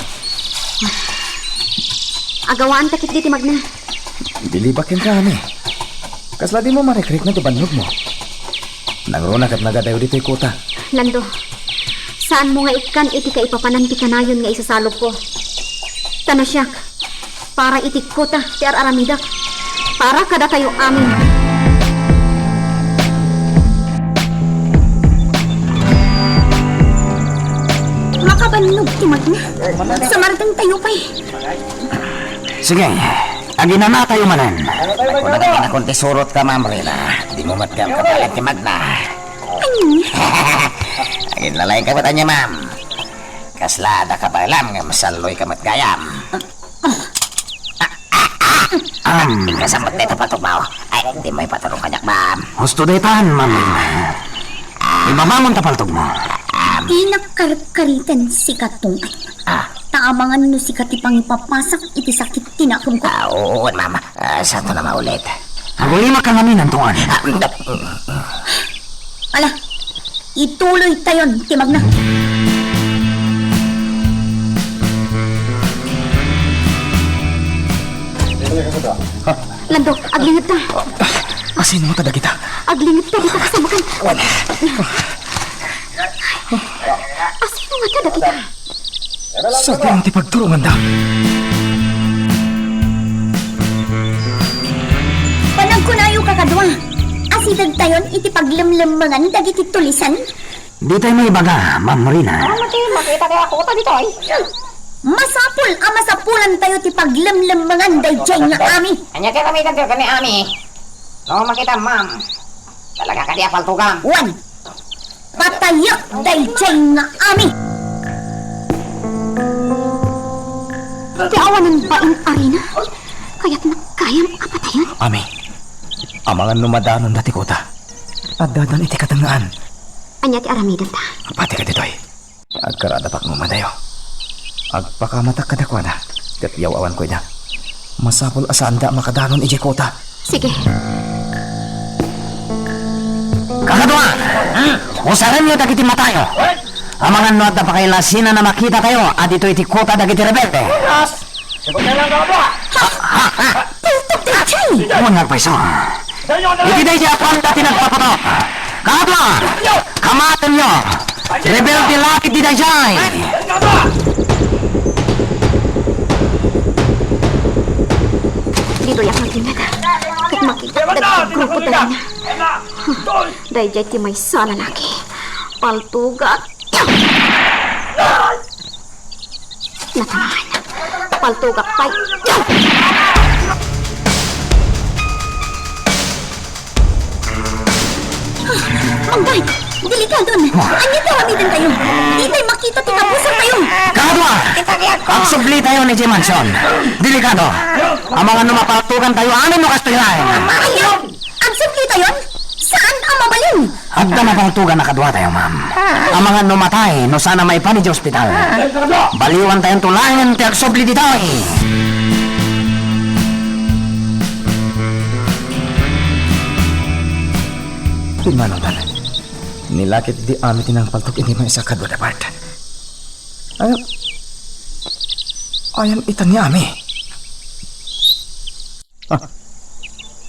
agawaan takit di ti magna. Bilibakin ka, Ami. Kasla di mo marekrik na ti banhog mo. Nangruna kat nagadayo dito'y kuta. Lando, saan mo nga ikan iti kaipapanan ti kanayon nga isasalog ko? Tanasyak, para itik ko ta ti aramidak. Para kada tayo amin. Makabannog ti magna. Samartang tayo pa'y. Sige, agina na tayo manan. Ako na kami na konti surot ka, Ma'am Rina. Di mo matgam ka pala ti Magna. Agin lalay ka ba niya, Ma'am? Kaslada ka ba alam nga masaloy ka matgayam? Kasamot na ito patugmaw. Ay, di mo ipatarong kanyak, Ma'am. Husto daytan, Ma'am Rina. Ibamamon tapaltog mo. Di nakarkaritan si katong. Taamangan no si katipang ipapasak iti sakit tinakom ko. Oo, Ma'am. Saan to na maulit? Agulima ka namin ang tungan. Ala, ituloy tayon, timag na. Lando, aglingit ta. Asin mo tada kita? Aglingit ta, kita kasamakan. Asin mo nga tada kita. Sa ang ti pagturungan da. Panag ko na yung kakadwa. Asidag tayon iti paglamlamangan dagiti tulisan. Di tayo may baga, Ma'am Rina. Makita kaya ako ta dito ay. Masapul ang masapulan tayo ti paglamlamangan dayjay nga ami. Anya kaya kami kanto kami ami. No makita, Ma'am. Talaga ka di apaltugang. Wan, patayak dayjay nga ami. Ti awanan ba in arena? Kaya't nakayam apatayan? Ami, amangan numadanon dati kota. At dadan iti katangaan. Anya ti aramidan ta. Pati ka ditoy. Agkarada pak numadayo. Agpakamatak kadakwada. Kat yawawan ko ina. Masapol asanda makadanon iti kota. Sige. Kakadwa! Usaran niyo dagiti matayo. Amangan no at napakailasina na makita tayo at ito iti kota dagiti rebelde. Sagot na lang ka ba? Tiltok dayjay! Huwag nagpaiso. Iti day siya kung dati nagpapatok. Kakadwa! Kamatan niyo! Rebelde laki di day siya! Dito yak magingat. Kat makita dagiti grupo tayo na. Dayjay ti may sa lalaki. Paltugat. Natamahan. Paltugak pa'y. Manday! Delikado na. Ano tawagin din tayo? Di tayo makita tinabusan tayo. Kadwa! Ang subli tayo ni Jim Manson. Delikado. Ang mga numapatugan tayo, ano mo kastoyahin? Ayaw! Ang simple tayo? Saan ang mabalin? Agda na pangtugan na kadwa tayo, ma'am. Ang mga numatay, no sana may pani di ospital. Baliwan tayong tulangan, tiyak subli dito Timanodan, nilakit di amit ng paltok ini mo isa kadwa dapat. Ayam itan ni Ami.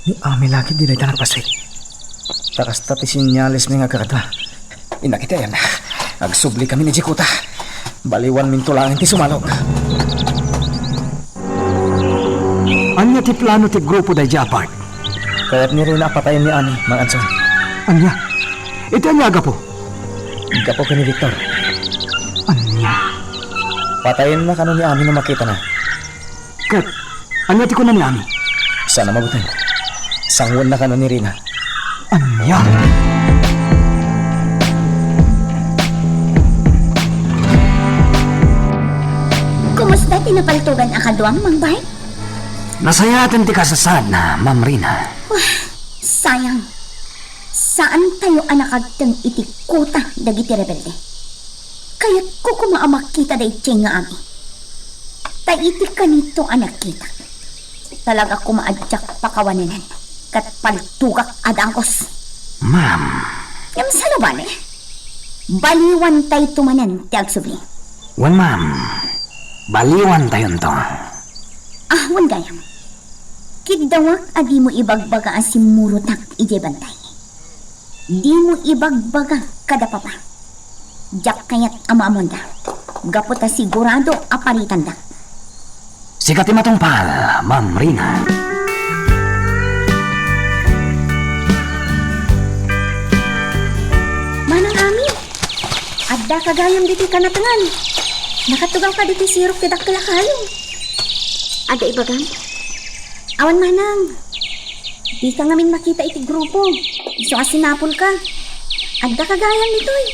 Ni Ami lagi di dahitan pasay. Takas tati sinyalis mi nga kakadwa. Inakita yan. Nagsubli kami ni Jikuta. Baliwan min tulangin ti sumalog. Anya ti plano ti grupo day Japart. Kaya't ni rin napatayin ni Ani, mga Anson. Anya? Ito anya agapo? Agapo ka ni Victor. Anya? Patayin na kano ni Ami na makita na. Kat, anya ti ko na ni Ami? Sana mabutin. Sangwan na kano ni Rina. Anya? Kumusta tinapaltugan ang kadwang, Mang Bay? Nasayatin ti kasasad na, Ma'am Rina. Sayang. Saan tayo anakagtang itikuta dagiti rebelde? Kaya ko kumaamakita da iti nga ami. Taiti ka nito anak kita. Talaga kumaadyak pakawaninan. Kat paltugak adangkos. Ma'am. Yung salaban eh. Baliwan tayo tumanan ti agsubli. Wan, ma'am. Baliwan tayo to. Wan gayam. Kidawak adi mo ibagbaga ang simurutak ije bantay. Di mo ibagbaga kada papa. Jak kayat amamonda. Gaputa sigurado aparitan da. Sikat matungpal, Ma'am Rina. Manang Ami, adda kagayam diti kanatangan. Nakatugaw ka diti sirok ti dakla kayo. Ada ibagan? Awan manang. Di ka ngamin makita iti grupo. Iso asinapol ka. Adda kagayam nito eh.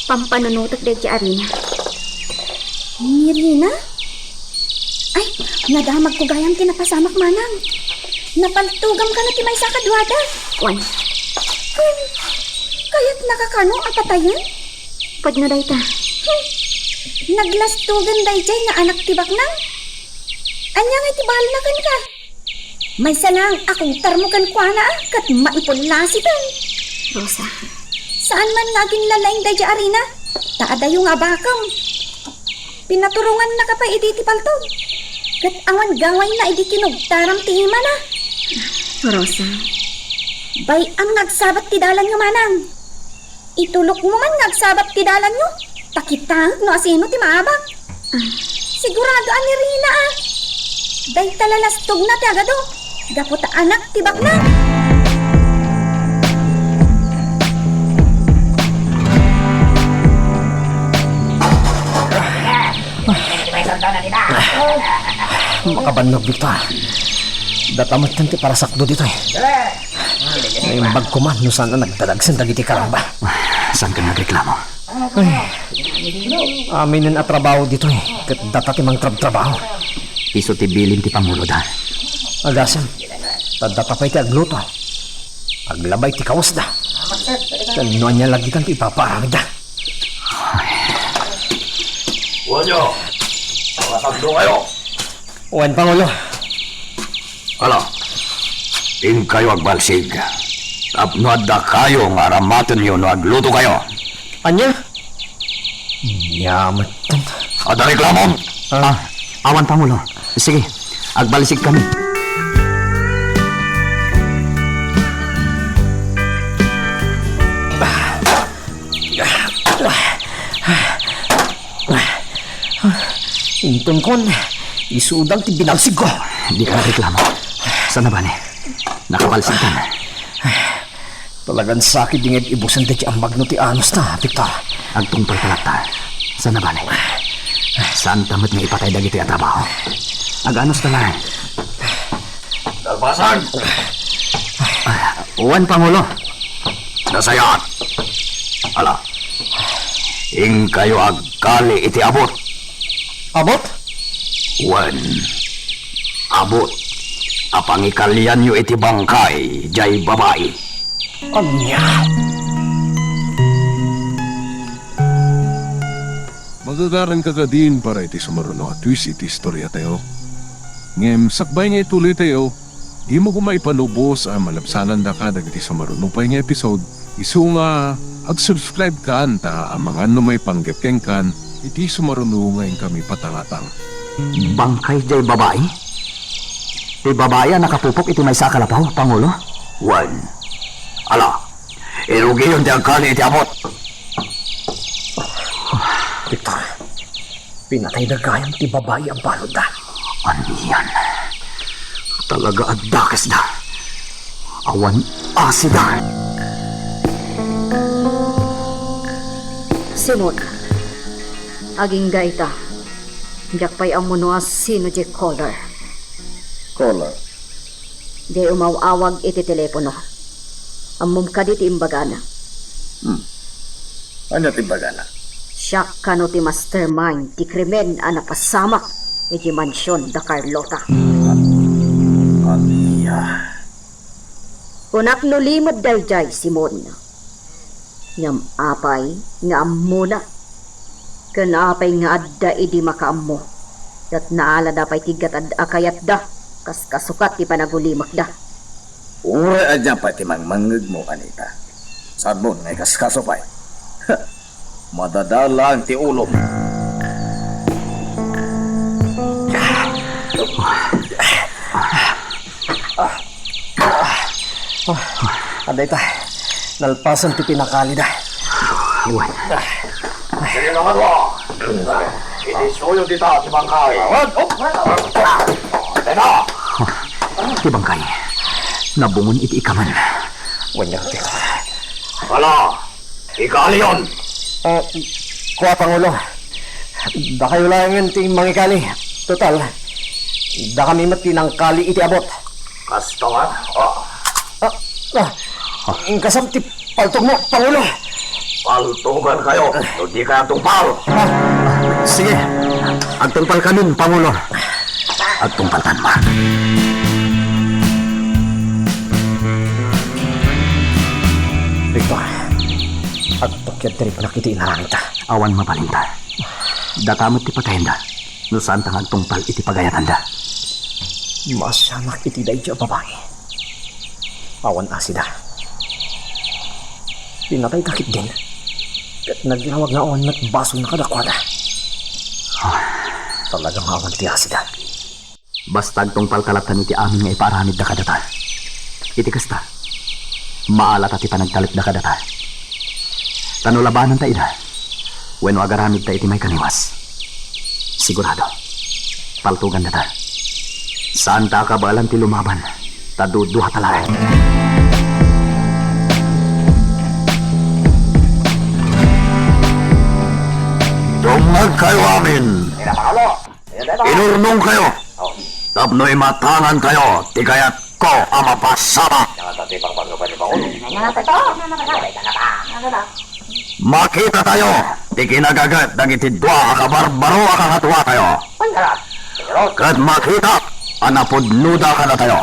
Pampanunutok de ti Arina. Ni Rina? Ay, nadamag ko gayam tinapasamak manang. Napaltugam ka na ti may sakadwada. Wan. Kaya't nakakano apatayan? Pag na day ta. Naglastugan day jay nga anak tibak nang. Anya nga tibal na kan ka. May salang akong tarmukan kwa na kat maipulasitan. Rosa, saan man naging lalaing day jay Arina? Taada yung abakam. Pinaturungan na ka pa iti paltog. Kat awan gaway na iti kinugtaram ti ima na. Rosa, bay ang nagsabat ti dalan nga manang. Itulok mo man nagsabat ti dalan nyo. Takitang no asino ti maabak. Sigurado ani Rina ah. Day talalastog na ti agado. Gaputa anak ti bakna. Makabannog, Victor. Datamat kan ti para sakdo dito eh. May bag ko man, no saan na nagdadagsan dagiti karamba. Saan ka nagreklamo? Ay, amin na trabaho dito eh. Kat datati mang trabaho. Piso ti bilin ti Pangulo da. Agasan, tadata pa iti agluto. Aglabay ti kawas da. Kanuan niya lagi kan ti ipaparamid da. Wanyo, makasagdo kayo. Wan, Pangulo. Ano? Ting kayo agbalsig. Tapno adda kayo nga aramaton nyo no agluto kayo. Anya? Yaman. Ada reklamon? Awan, Pangulo. Sige, agbalisig kami. Intun kon, isudang ti binalsig ko. Di ka reklamo. Sana ba ni? Nakabalsig ka na. Talagang sakit dingid ibusan ti ang magno ti anos na, Victor. Agtong palkalata. Sana ba ni? Saan tamad nga ipatay dagiti at trabaho? Ag-anos na lang. Dalbasan! Uwan, Pangulo. Nasayat. Ala. Ing kayo agkali iti abot. Abot? Wen. Abot. Apang ikalian nyo iti bangkay, jay babae. Anya? Magagaran ka din para iti sumaruno at twist iti istorya tayo. Ngem, sakbay nga ituloy tayo, di mo kumay panubos ang malabsanan da ka dagiti sumaruno pa nga episode. Isu nga, ag-subscribe ka anta ang mga may panggapkeng kan, iti sumaruno ngayon kami patangatang. Bangkay jay babae? Di babae ang nakapupok iti may sakalapaw, Pangulo? Wen. Ala. Irugi yun ti agkali iti abot. Victor, pinatay na gayang ti babae ang balod da. Aniyan. Talaga addakas da. Awan asida. Simon, aging gaita. Jakpay ang munuas sino di caller. Caller. Di umawawag iti telepono. Amum ka di ti imbagana. Ano timbagana? Siya kano ti mastermind ti krimen ang napasamak iti mansyon da Carlota. Aniya. Unak no limod daljay, Simon. Ngam apay nga amuna. Kan apay nga adda idi makaammo. Dat naala da pay tigat ad akayat da. Kas kasukat ti panagulimak da. Ure adya pa ti mangmangag mo, Anita. Saan mo, ngay kaskaso pa'y. Madadalang ti ulo. Aday ta, nalpasan ti pinakali da. Iwan. Sige naman mo. Inisuyo dito si Bangkay. Tena! Ti bangkay. Nabungon iti ikaman. Wanyang Victor. Wala! Ikali yun! Kuha, Pangulo. Da kayo lang yun ti mangikali. Total, da kami matinangkali iti abot. Kastawan? Ang kasam ti paltog mo, Pangulo. Paltugan kayo. Hindi kaya tungpal. Sige. Agtungpal ka nun, Pangulo. Agtungpaltan mo. Victor, agtokyad tiri pa nakiti inarangita. Awan mapalinta. Dakamot ti patenda. No saan tang agtungpal iti pagayatan da. Masamak iti day siya babae. Awan asida. Pinatay takit din. Kat nagginawag nga awan at baso na kadakwada. Talagang awan ti asida. Basta agtungpal kalaptan iti amin nga iparamid da kadata. Iti kasta. Maalat at ipanagtalip da kadata. Tanulabanan ta ida. Wenno agaramid ta iti may kaniwas. Sigurado. Paltugan na ta. Saan ta kabalan ti lumaban? Taduduha talaga. Tungag kayo amin. Inurnong kayo. Tapno'y matangan kayo. Tigayat ko ang mapasama. Makita tayo. Di kinagagat dagiti dua akabarbaro akakatuwa tayo. Kat makita anapudnuda ka na tayo.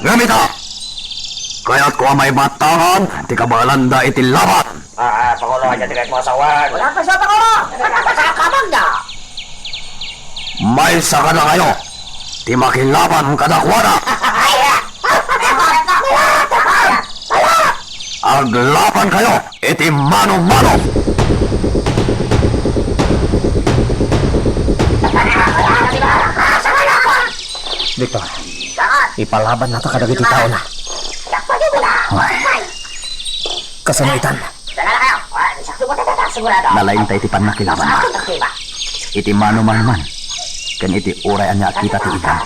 Gamita! Kaya't ko may matangan, di kabalanda iti laban. Pangulo, aja tiga mo asawan. Wala ka sa Pangulo. Nakakasakaman da. May saka na kayo. Di makilaban kadakwada. Aglaban kayo, iti mano-mano. Victor, ipalaban na ta kadagiti tao na. Kasamitan. Nalain tayo iti panakilaban na. Iti mano-mano man. Kan iti uray anya kita ti ikan.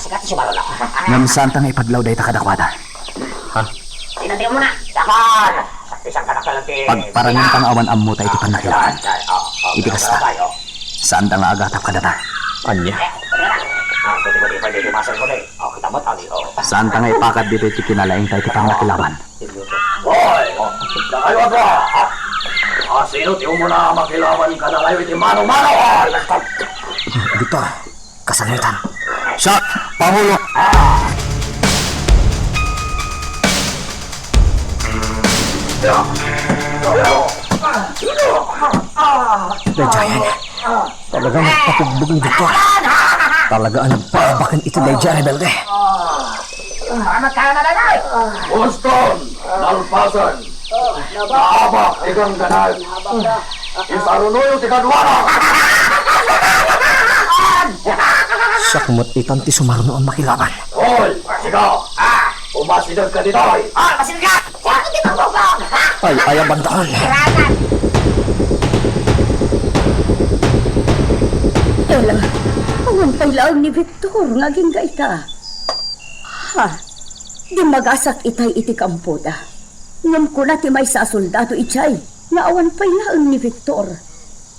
Ngam santang ipaglaw day ta kadakwada. Ha? Tinantiyan mo na. Dakon. Isang kanakalati. Pagparangin pang awan ammo tayo iti panakilaban. Iti kasta. Saan tang agatap kadata? Anya? Saan tang ipakat dito iti kinalaing tayo iti panakilaban? Boy! kayo ba? Sino tiyo mo na makilawan ka na kayo iti mano-mano? Dito, kasaglitan. Siya, Pangulo. Dajayan, talagang nagpapugbog ng doktor. Talagaan nagpabakan ito Dajayan Rebelde. Boston, Nalpasan, Naabak, Tigang Ganal, Isarunoyo, Tigadwara. Sa kumot itan ti sumarno ang makilaban. Hoy, sigaw! Umasidag ka dito! Masin ka! Sakit ito mo ba? Ay, ayang bantaon. Ela, awan pailaang ni Victor nga gingaita. Ha, di magasak itay iti kampuda. Ngam ko na ti may sa soldado itay, nga awan pailaang ni Victor.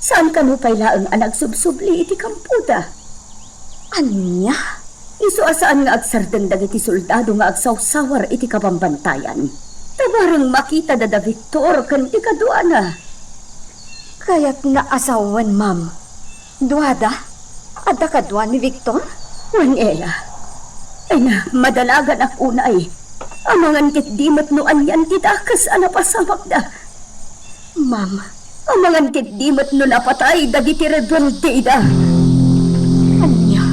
Saan ka no pailaang anag subsubli iti kampuda? Anya? Isu asaan nga agsardeng dagiti soldado nga agsawsawar iti kabambantayan. Tabarang makita dada Victor kan ti kaduana. Kaya't naasawan, ma'am. Duada? Adda kaduan ni Victor? Wan ela. Ay na, madalagan ak unay. Amangan kit dimot no anyan titakas anapasamak da. Ma'am, amangan kit dimot no napatay dagiti rebelde da. Anya?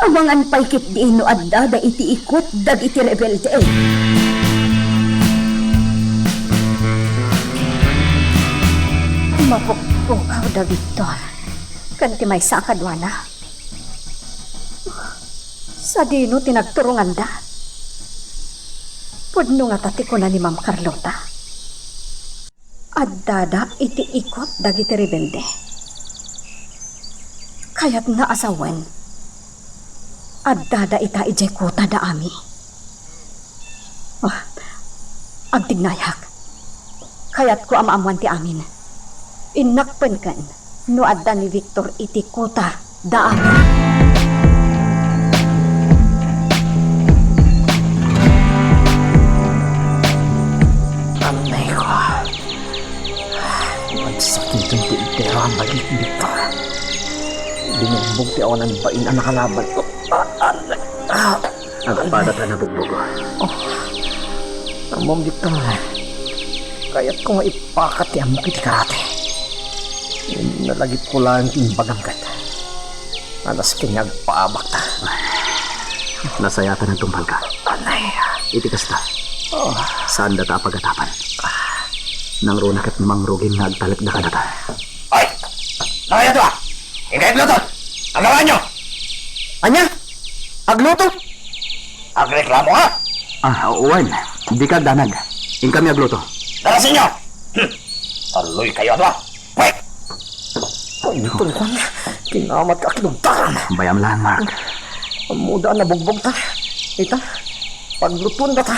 Amangan pa'y kit di no adda da iti ikot dagiti rebelde. Mapukpukaw da Victor. Kanti may sakadwana. Sa dino tinagturungan da. Pudno nga tati ko na ni Ma'am Carlota. Addada iti ikot dagiti rebelde. Kaya't naasawen. Addada ita ijekuta da ami. Agtignayak. Kaya't ko amaamuan ti amin. Inakpen kan. No adda ni Victor iti kuta da amin. Anay ko. Magsakitin ti itero ang balik Victor. Binugbog ti awan ang bain ang nakalaban ko. Agpada ka na bugbogo. Amom Victor. Kaya't ko nga ipakat ti amok iti karate. Nalagip ko lang timbagangkat. Anas kinyag paabak ta. Nasayatan ng tumpal ka. Anay. Iti kasta. Saan data pagatapan? Nang runak at mangrugin nga agtalit na kadata. Ay! Nakaya to ah! Ingay agluto! Ang gawa nyo! Anya? Agluto? Agreklamo ha! Uwan. Di ka danag. Ing kami agluto. Darasin nyo! Taloy kayo to ah! Wait! Pagluton ko na. Kinamat ka kinugtaran. Bayam lang, Mark. Ang muda na bugbog ta. Ita, pagluton na ta.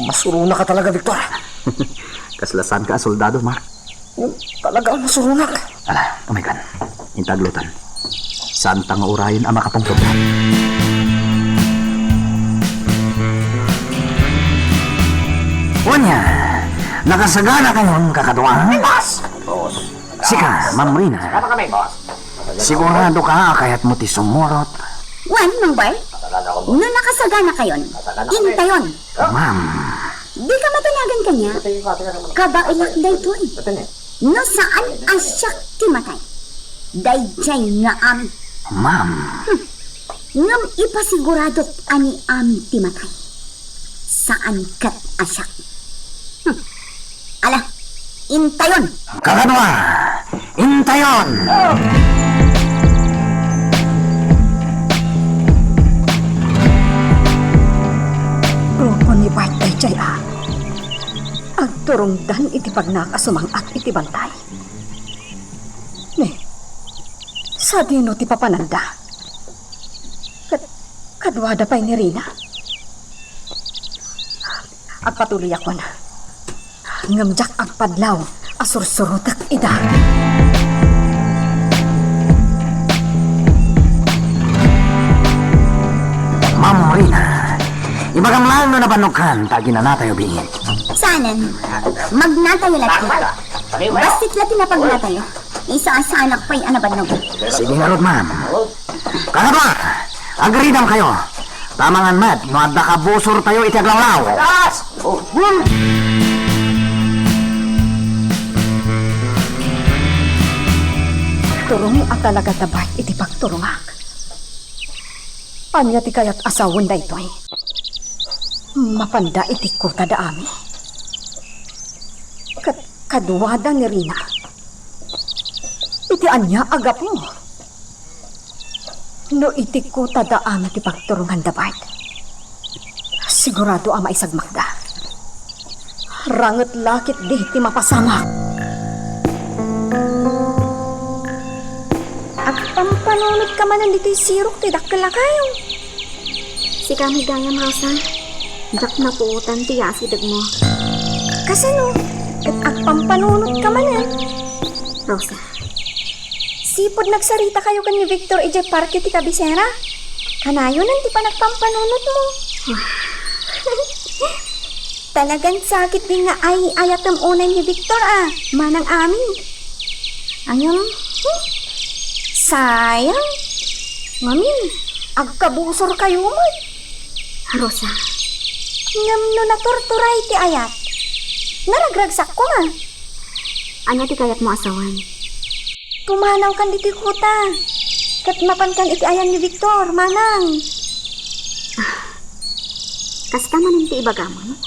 Masuruna ka talaga, Victor. Kaslasan ka, soldado, Mark. Talaga masuruna ka. Ala, tumikan. Intaglutan. Saan tang urayin ang makapungtog na? Unya, nakasagana kayong kakatuwa. Boss! Sika, Ma'am Rina. Kama kami, boss. Sigurado ka kaya't mo ti sumurot. Wan, Mang Bar? No nakasagana kayon. Intayon. Ma'am. Di ka matanagan kanya. Kabailak daytoy. No saan asyak ti matay. Dayjay nga ami. Ma'am. Ngam ipasigurado ani ami ti matay. Saan kat asyak. Ala, intayon. Kakatuwa. Intayon. Grupo ni Bart Dayjay agturungdan iti pagnakasumang at iti bantay. Ne, sa dino ti papananda. Kadwada pa'y ni Rina. Agpatuloy ako na. Ngamjak agpadlaw, asursurutak ida. Ma'am Rina, Ibagam lang no napanukan, tagi na natayo bingit. Sanan, magnatayo lati. Basit lati na pagnatayo. Isa sa anak pa'y anaban ng. Sige nga rod, ma'am. Kakadwa, agree naman kayo. Tamangan mat, no adda ka busor tayo iti aglawlaw. Turong at talaga tabay iti pagturungak. Anya ti kayat asawan da ito mapanda iti kuta da ami. Kaduwada ni Rina. Iti anya agap mo. No iti kuta da ami ti pagturungan da bay. Sigurado ama isagmakda. Ranget lakit di ti mapasamak. Pampanunod ka man dito sirok ti dakkel kayo. Si kami gayam Rosa. Dak napuutan ti asidag mo. Kasano? At pampanunod ka man Rosa. Sipod nagsarita kayo kan ni Victor J. Parque ti Kabisera. Kanayo nanti pa nagpampanunod mo. Talagang sakit din nga ay ayatam unay ni Victor manang amin. Ayun. Sayang. Mami, agkabusor kayo mo. Rosa, ngam no natorturay ti ayat. Naragragsak ko man. Anya ti kayat mo asawan? Pumanaw kan diti kuta. Kat mapan kan iti ayan ni Victor, manang. Kasta man ti ibagamon.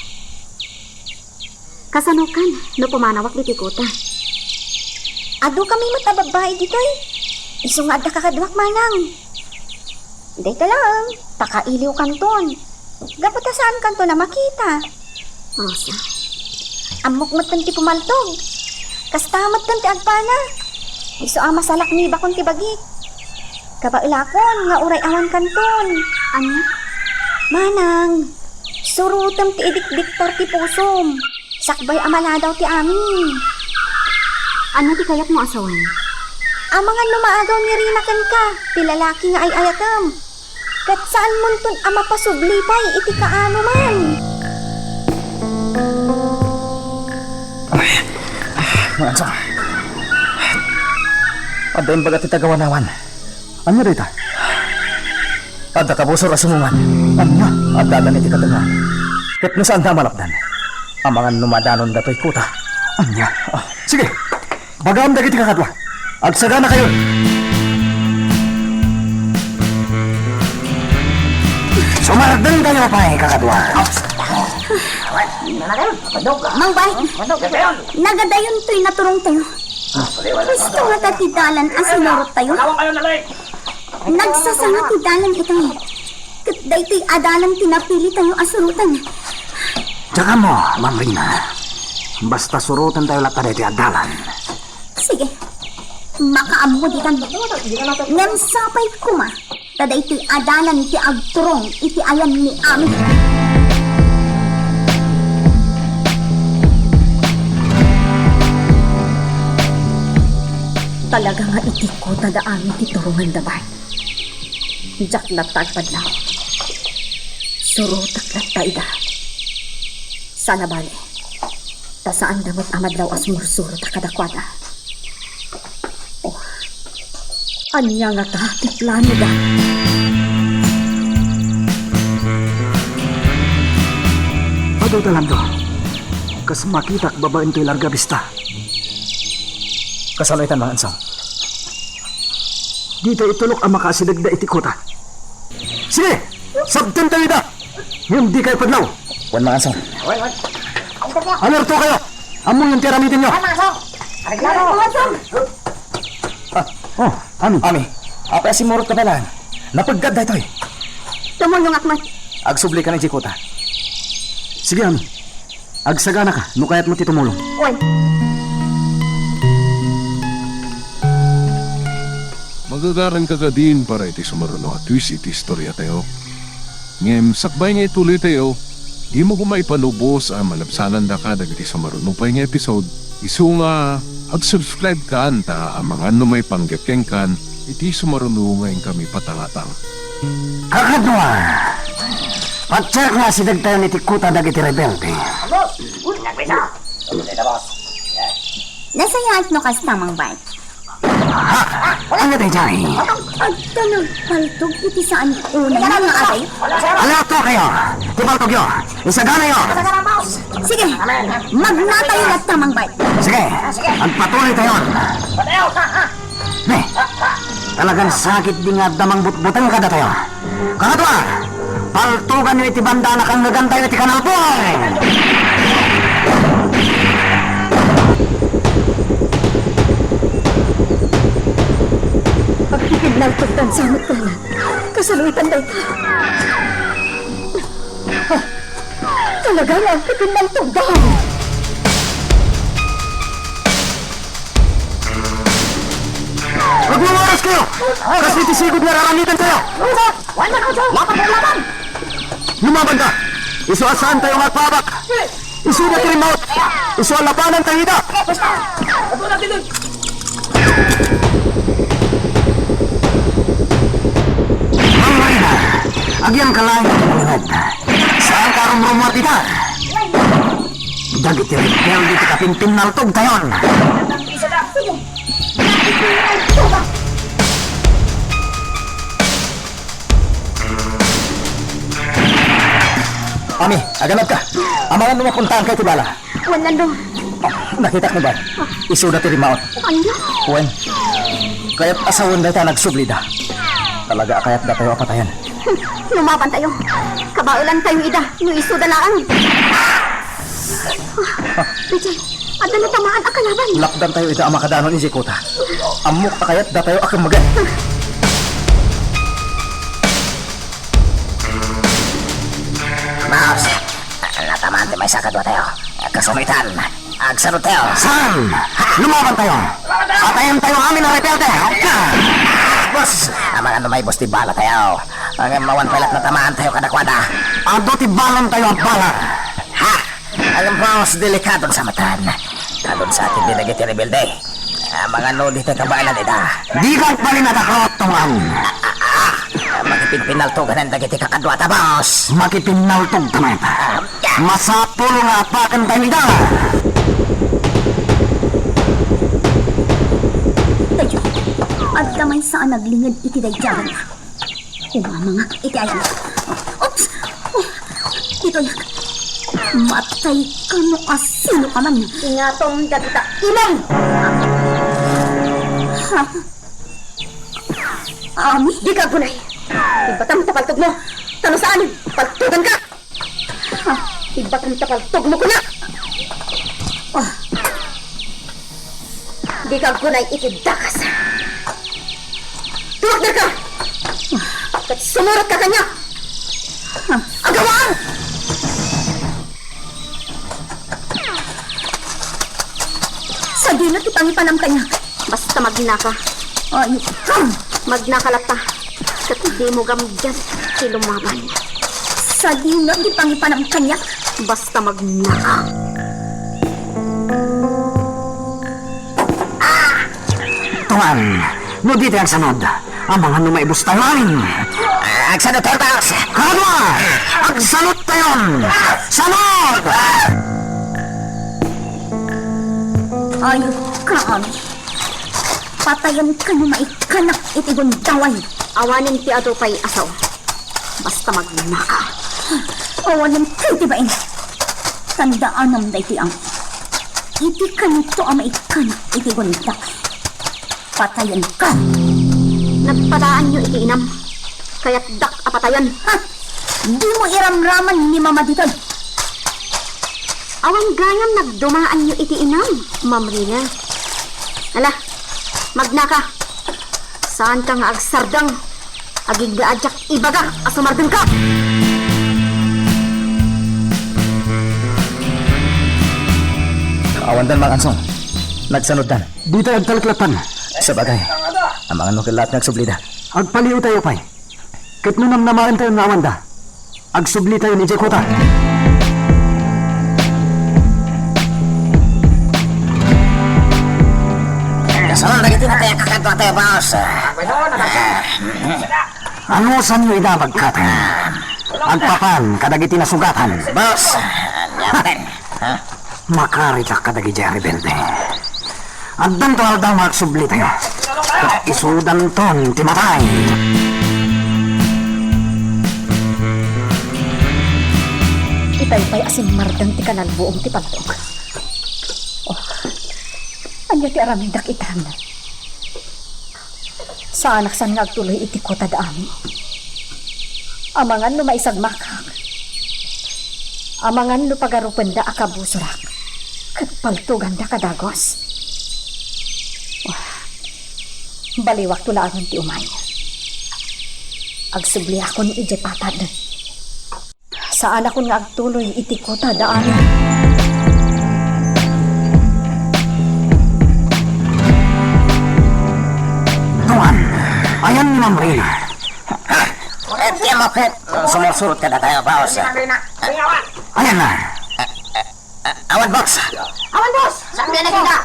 Kasanukan, no pumanawak diti kuta. Ado kami matababay ditoy. Isungad na kakadwak manang. Dito lang, pakailiw kanton. Gapata saan kanton na makita? Rosa, amok matan ti pumaltog. Kastamat tan ti agpana. Iso masalak ni bakon ti bagik. Kabailakon nga uray awan kanton. Ano? Manang, surutam ti idik-diktar ti pusom. Sakbay amala daw ti amin. Ano ti kayat mo asawan? Ang mga lumaagaw ni Rina kan ka, ti lalaki nga ay ayatam. Kat saan munton ama pasubli pa'y iti kaano man. Manso. Ada yung bagat iti gawanawan. Anya rita? Ada ka busor asumungan. Anya? Ada dan iti katunga. Kat no saan tamalapdan? Ang mga numadanon dato'y kuta. Anya? Sige, bagaam dagiti kakadwa. Agsagana kayo! Sumaragdan kayo pa kakadwa. Mang Bay, nagadayon to'y naturong tayo. Gusto nga tatidalan asinurot tayo. Nagsasanga tidalan ito Kat dayto'y adalan tinapili tayo asurutan. Tsaka mo, Ma'am Rina. Basta surutan tayo lahat iti adalan. Sige. Makaammo di kan. Ngem sapay kuma. Tada iti adalan iti agturong iti ayan ni Ami. Talaga nga iti ko tada Ami ti turungan dabay. Jak latag padlaw. Surutak latay da. Sana bali. Tasaan damot amadlaw as mursurot akadakwada. Anya nga ta, ti plano da. Ado dalam do. Kas makita k babaen to'y larga bista. Kasaloitan mga ansong. Dito itulok ang makasidag da itikota. Sige! Sabtan tayo da! Yung di kayo padlaw. Wan mga ansong. Alerto kayo! Among yung tiramitin nyo. Oh, Ami. Apa si Murot ka pala? Napaggad da ito eh. Tumulong akmat. Agsubli ka ng Chikota. Sige, Ami. Agsagana ka. Nukayat mo ti tumulong. Oy. Magagaran ka din para iti sumaruno at twist iti istorya tayo. Ngem, sakbay nga ituloy tayo. Di mo kumay panubos ang malabsanan da ka dagiti sumaruno pa yung episode. Isu nga, ag-subscribe ka anta ang mga may panggapkeng kan iti sumaruno ngayon kami patangatang. Kakadwa! Pacheck nga si dagtayo ni Tikuta dagiti rebelde. Nasayat no kas tamang bait. Ano tayo dyan? Agta nagpaltog iti saan una nga atay. Ano to kayo? Tipaltog yun. Isagana yun. Sige, magnatayo na tamang bait. Sige, magpatuloy tayo. Talagang sakit di nga damang butbutang kada tayo. Kakatwa, paltugan nyo iti banda na kang nagantay iti kanalpong. Pagkikidnaltog tan samot kaya. Kasaluitan day ka. Talaga nga, pagkikidnaltog daw. Magmawaras kayo! Kasi tisigod na raramitan tayo! Lumaban ka! Isuasan tayo magpabak! Isuda tirimot! Isualabanan tayo ida! Ang marina! Agyan ka lang ang pinunod! Saan ka rumrumor kita? Dagiti rebel dito kapimpin naltog tayon! Ami, aganap ka. Amaran mo mapuntaan kay Tibala. Wala no. Nakita mo ba? Isuda ti rimaot. Ano? Wen, kaya't asawan na tayo nagsублida. Talaga kaya't da tayo apatayan. Lumaban tayo. Kabaulan tayo ida. Yung iso dalaan. Richard, ada na tamaan akalaban. Lakdan tayo ita ang makadanon ni Jekota. Amok kaya't da tayo akang magan. Maos, natamaan ti may sakadwa tayo. Kasumitan, agsanod tayo. Saan? Lumaban tayo. Patayan tayo amin na rebelde. Boss, mga ano may boss ti bala tayo. Ang mawan palat na tamaan tayo kadakwada. Ado ti balon tayo ang bala. Ha! Ang boss, delikadon sa matan. Kadon sa atin din nagiti rebelde. Mga ano dito kabailan ida. Di ka palinadakot tungan. Makipinpinaltogan ang dagiti kakadwata, boss. Makipinaltog tamat. Masapul nga apakan tayo nida. Tayo, at damay saan naglingad iti dayjagan na. Umama nga iti ayan. Oops! Ito yan. Matay ka no asino ka man. Ingatong dagita. Ilang! Ha? Ami, di ka gunay. Ibatang tapaltog mo. Tano saan? Paltugan ka! Ha? Ibatang tapaltog mo ko na! Oh. Di ka gunay itidakas. Tuwag na ka! At sumurot ka kanya! Agawaan! Sa dinat ipangipanam kanya. Basta magnaka. Ay, magnakalata. Kat di mo gamdyan si lumaban. Sa dinat ipangipanam kanya. Basta magnaka. Tungan, no dito ang sanod. Ang mga numaibos tayo amin. Agsanod tayo, boss. Kadwa! Agsalot tayon! Sanod! Ay, kaami. Patayan ka na maikanak itigon daway. Awanin ti ato pa'y asaw. Basta magnaka. Awanin ti bain. Tandaan am day ti ang. Iti kanito ang maikanak itigon daway. Patayan ka. Nagpadaan nyo iti inam. Kaya't dak apatayan. Ha? Di mo iramraman ni Mama Ditod. Awan gayam nagdumaan nyo iti inam, Ma'am Rina. Ala, magnaka. Saan ka nga agsardang? Agigdaadyak ibaga, asumardeng ka! Awandan mga ansong. Nagsanudan. Dito ang talklatan. Sa bagay, ang mga nukilat nagsublida. Agpaliw tayo pa'y. Kat nunam namaan tayo na awanda. Agsubli tayo ni Jekota. Kasunod na giti na tayo kakadwa tayo, boss. Ano saan nyo idabag ka tayo? Ang papan, kadagiti nasugatan. Boss, nyaman. Ha? Makarita kadagiti rebelde. Addan to daw magsubli tayo. Isudan ton, timatay. Itay-pay asin mardang ti kanal buong ti pagtog. Oh, anya ti araming dakitan. Sa anak san ngagtuloy iti kota daami. Amangan no maisagmakak. Amangan no pagarupen da akabusurak. Kat paltugan da kadagos. Oh, baliwak tulagan ti umay. Agsubli akon ije patad. Saan ako nga agtuloy iti kota daan. Tuan, ayan ni Ma'am Rina. Tiyan mo, sumusurot ka na tayo, boss. Ayan na. Awan, boss. Awan, boss. Saan ka nakita?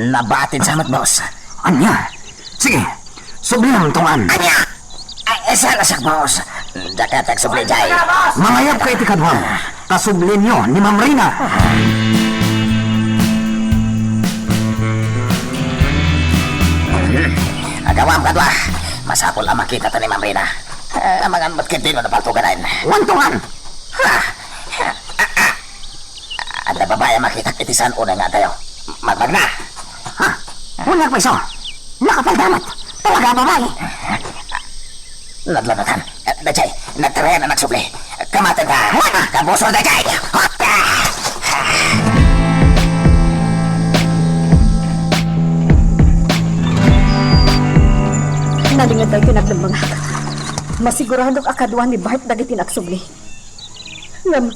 Nabatin sa amat, boss. Anya? Sige, sublihan tungan. Anya! Ay, sana siya, boss. Dakatag subli jay. Mangayap kay ti kadwang. Kasublin nyo ni Ma'am Rina. Agawam kadwa. Masapol ang makita ta ni Ma'am Rina. Amangan mo't kitino na paltuganan. Wantungan! At na babaya makita itisan una nga tayo. Magmag na. Ha? Unak pa iso. Nakapaldamat. Talaga babae. Naglanatan. Dajay, nagtarayan na nagsubli. Kamatan ka. Kabuso, Dajay. Nalingad tayo kinaglamangak. Masiguradong akaduan ni Bart dagiti nagsubli. Ngam,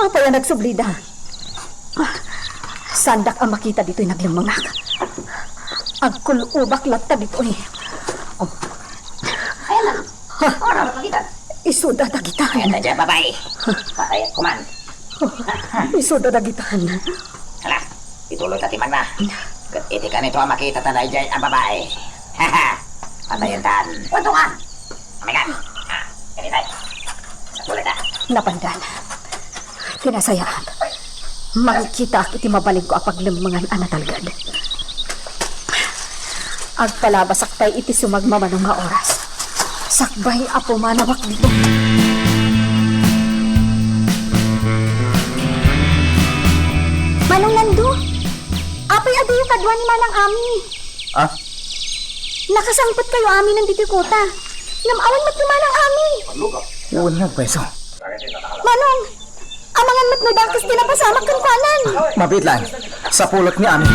apa yan nagsubli da? Sandak ang makita dito'y naglamangak. Agkulubak latta dito'y. Oh. Ayan na. Orang makita. Isuda dagitan. Ayan na babae. Patay kuman. Isuda dagitan. Hala, ituloy ka timang na. Iti ka nito ang makita tanay jay ang babae. Haha. Patayin tan. Untungan. Amigan. Ganitay. Sulit na. Napandan. Tinasayaan. Makikita iti mabalik ko apaglamangan anatalgad. Agpalabasak tayo iti sumagmamanong nga oras. Sakbay apo manawak dito. Manong Nando, apay adayo kadwa ni Manang Ami. Ah? Nakasangpot kayo Ami ng ditikota. Namawan mat ni Manang Ami. Unang peso. Manong, amangan mat no dakas tinapasamak kan kanan. Mabit lang. Sa pulot ni Ami.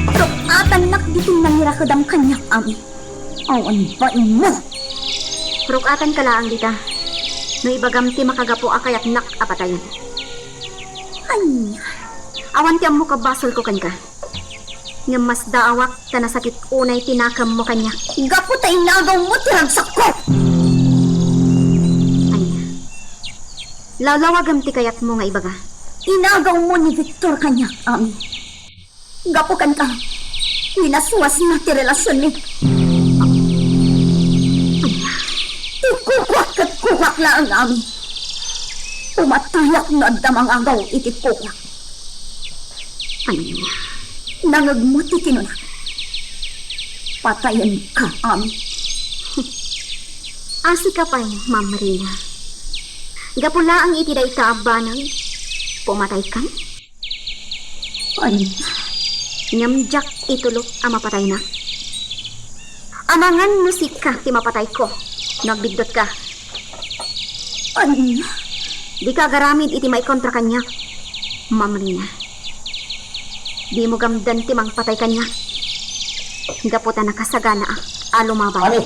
Pero atanak dito nangira kadam kanyak Ami. Awan ba mo? Rukatan ka laang dita. No ibagam ti makagapo akayat nak apatayon. Ay, Awan ti ammo kabasol ko kanka. Nga mas daawak ta nasakit unay tinakam mo kanya. gapo tayo nagaw mo tiragsak ko. Lalawagam ti kayat mo nga ibaga. Inagaw mo ni Victor kanyak Ami. Gapo kan ka. Minaswas na ti relasyon ni. Kukwak at kukwak lang Ami. Umatayak na damang agaw iti kukwak. Ano? Nangagmuti kinunak. Patayan ka, Ami. Asi ka pa'y, Ma'am Rina. Gapula ang itiday kaabanag. Pumatay ka? Ay, Nyamjak itulok ang mapatay na. Amangan musik ka ti mapatay ko. Nagbigdot ka. ay, Di ka garamid iti may kontra kanya. Ma'am Rina. Di mo gamdan ti mang patay kanya. Gaputa nakasagana lumabay. Ani?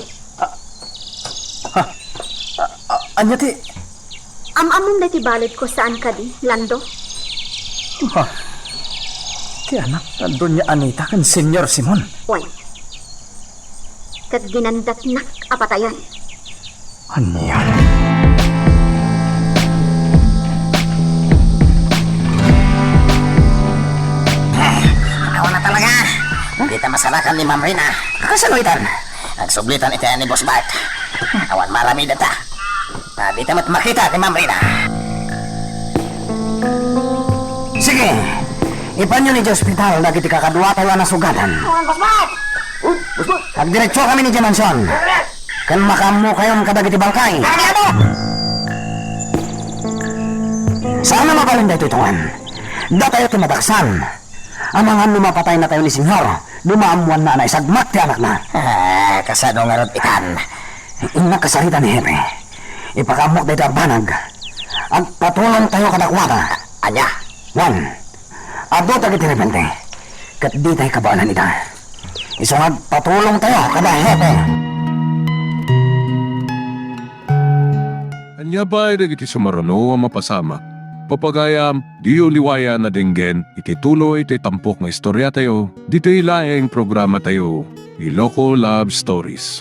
Anya ti? Amamon na ti balid ko saan ka di, Lando? Ha? Ti anak, nandun niya Anita kan Senyor Simon. Why? Kat ginandat nak apatayan. Anya? Ako na talaga. Di ta masarakan ni Ma'am Rina. Kasaluitan. Nagsublitan ito ni Boss Bart. Awan marami data. Di ta makita ni Ma'am Rina. Sige. Ipanyo ni hospital na kiti kakadwa tayo na sugatan. Boss Bart! Agdiretso kami ni Jamanson. Kan makamu kayong kadagiti balkay. Sana mapalinda ito itungan. Da tayo tumadaksan. Amangan lumapatay na tayo ni Senyor. Lumaamuan na isagmat ti anak na. Kasano nga rod ikan. Ina kasarita ni Henry. Ipakamok dito arbanag. Agpatulong tayo kadakwata. Anya? One. Ado tagiti repente. Kat di tayo kabaanan ita. Isang patulong tayo kada hepe. Anya ba ay iti sumarano ang mapasama? Papagayam, di uliwaya na dinggen, iti tuloy iti tampok nga istorya tayo, dito ilaing programa tayo, Iloko Love Stories.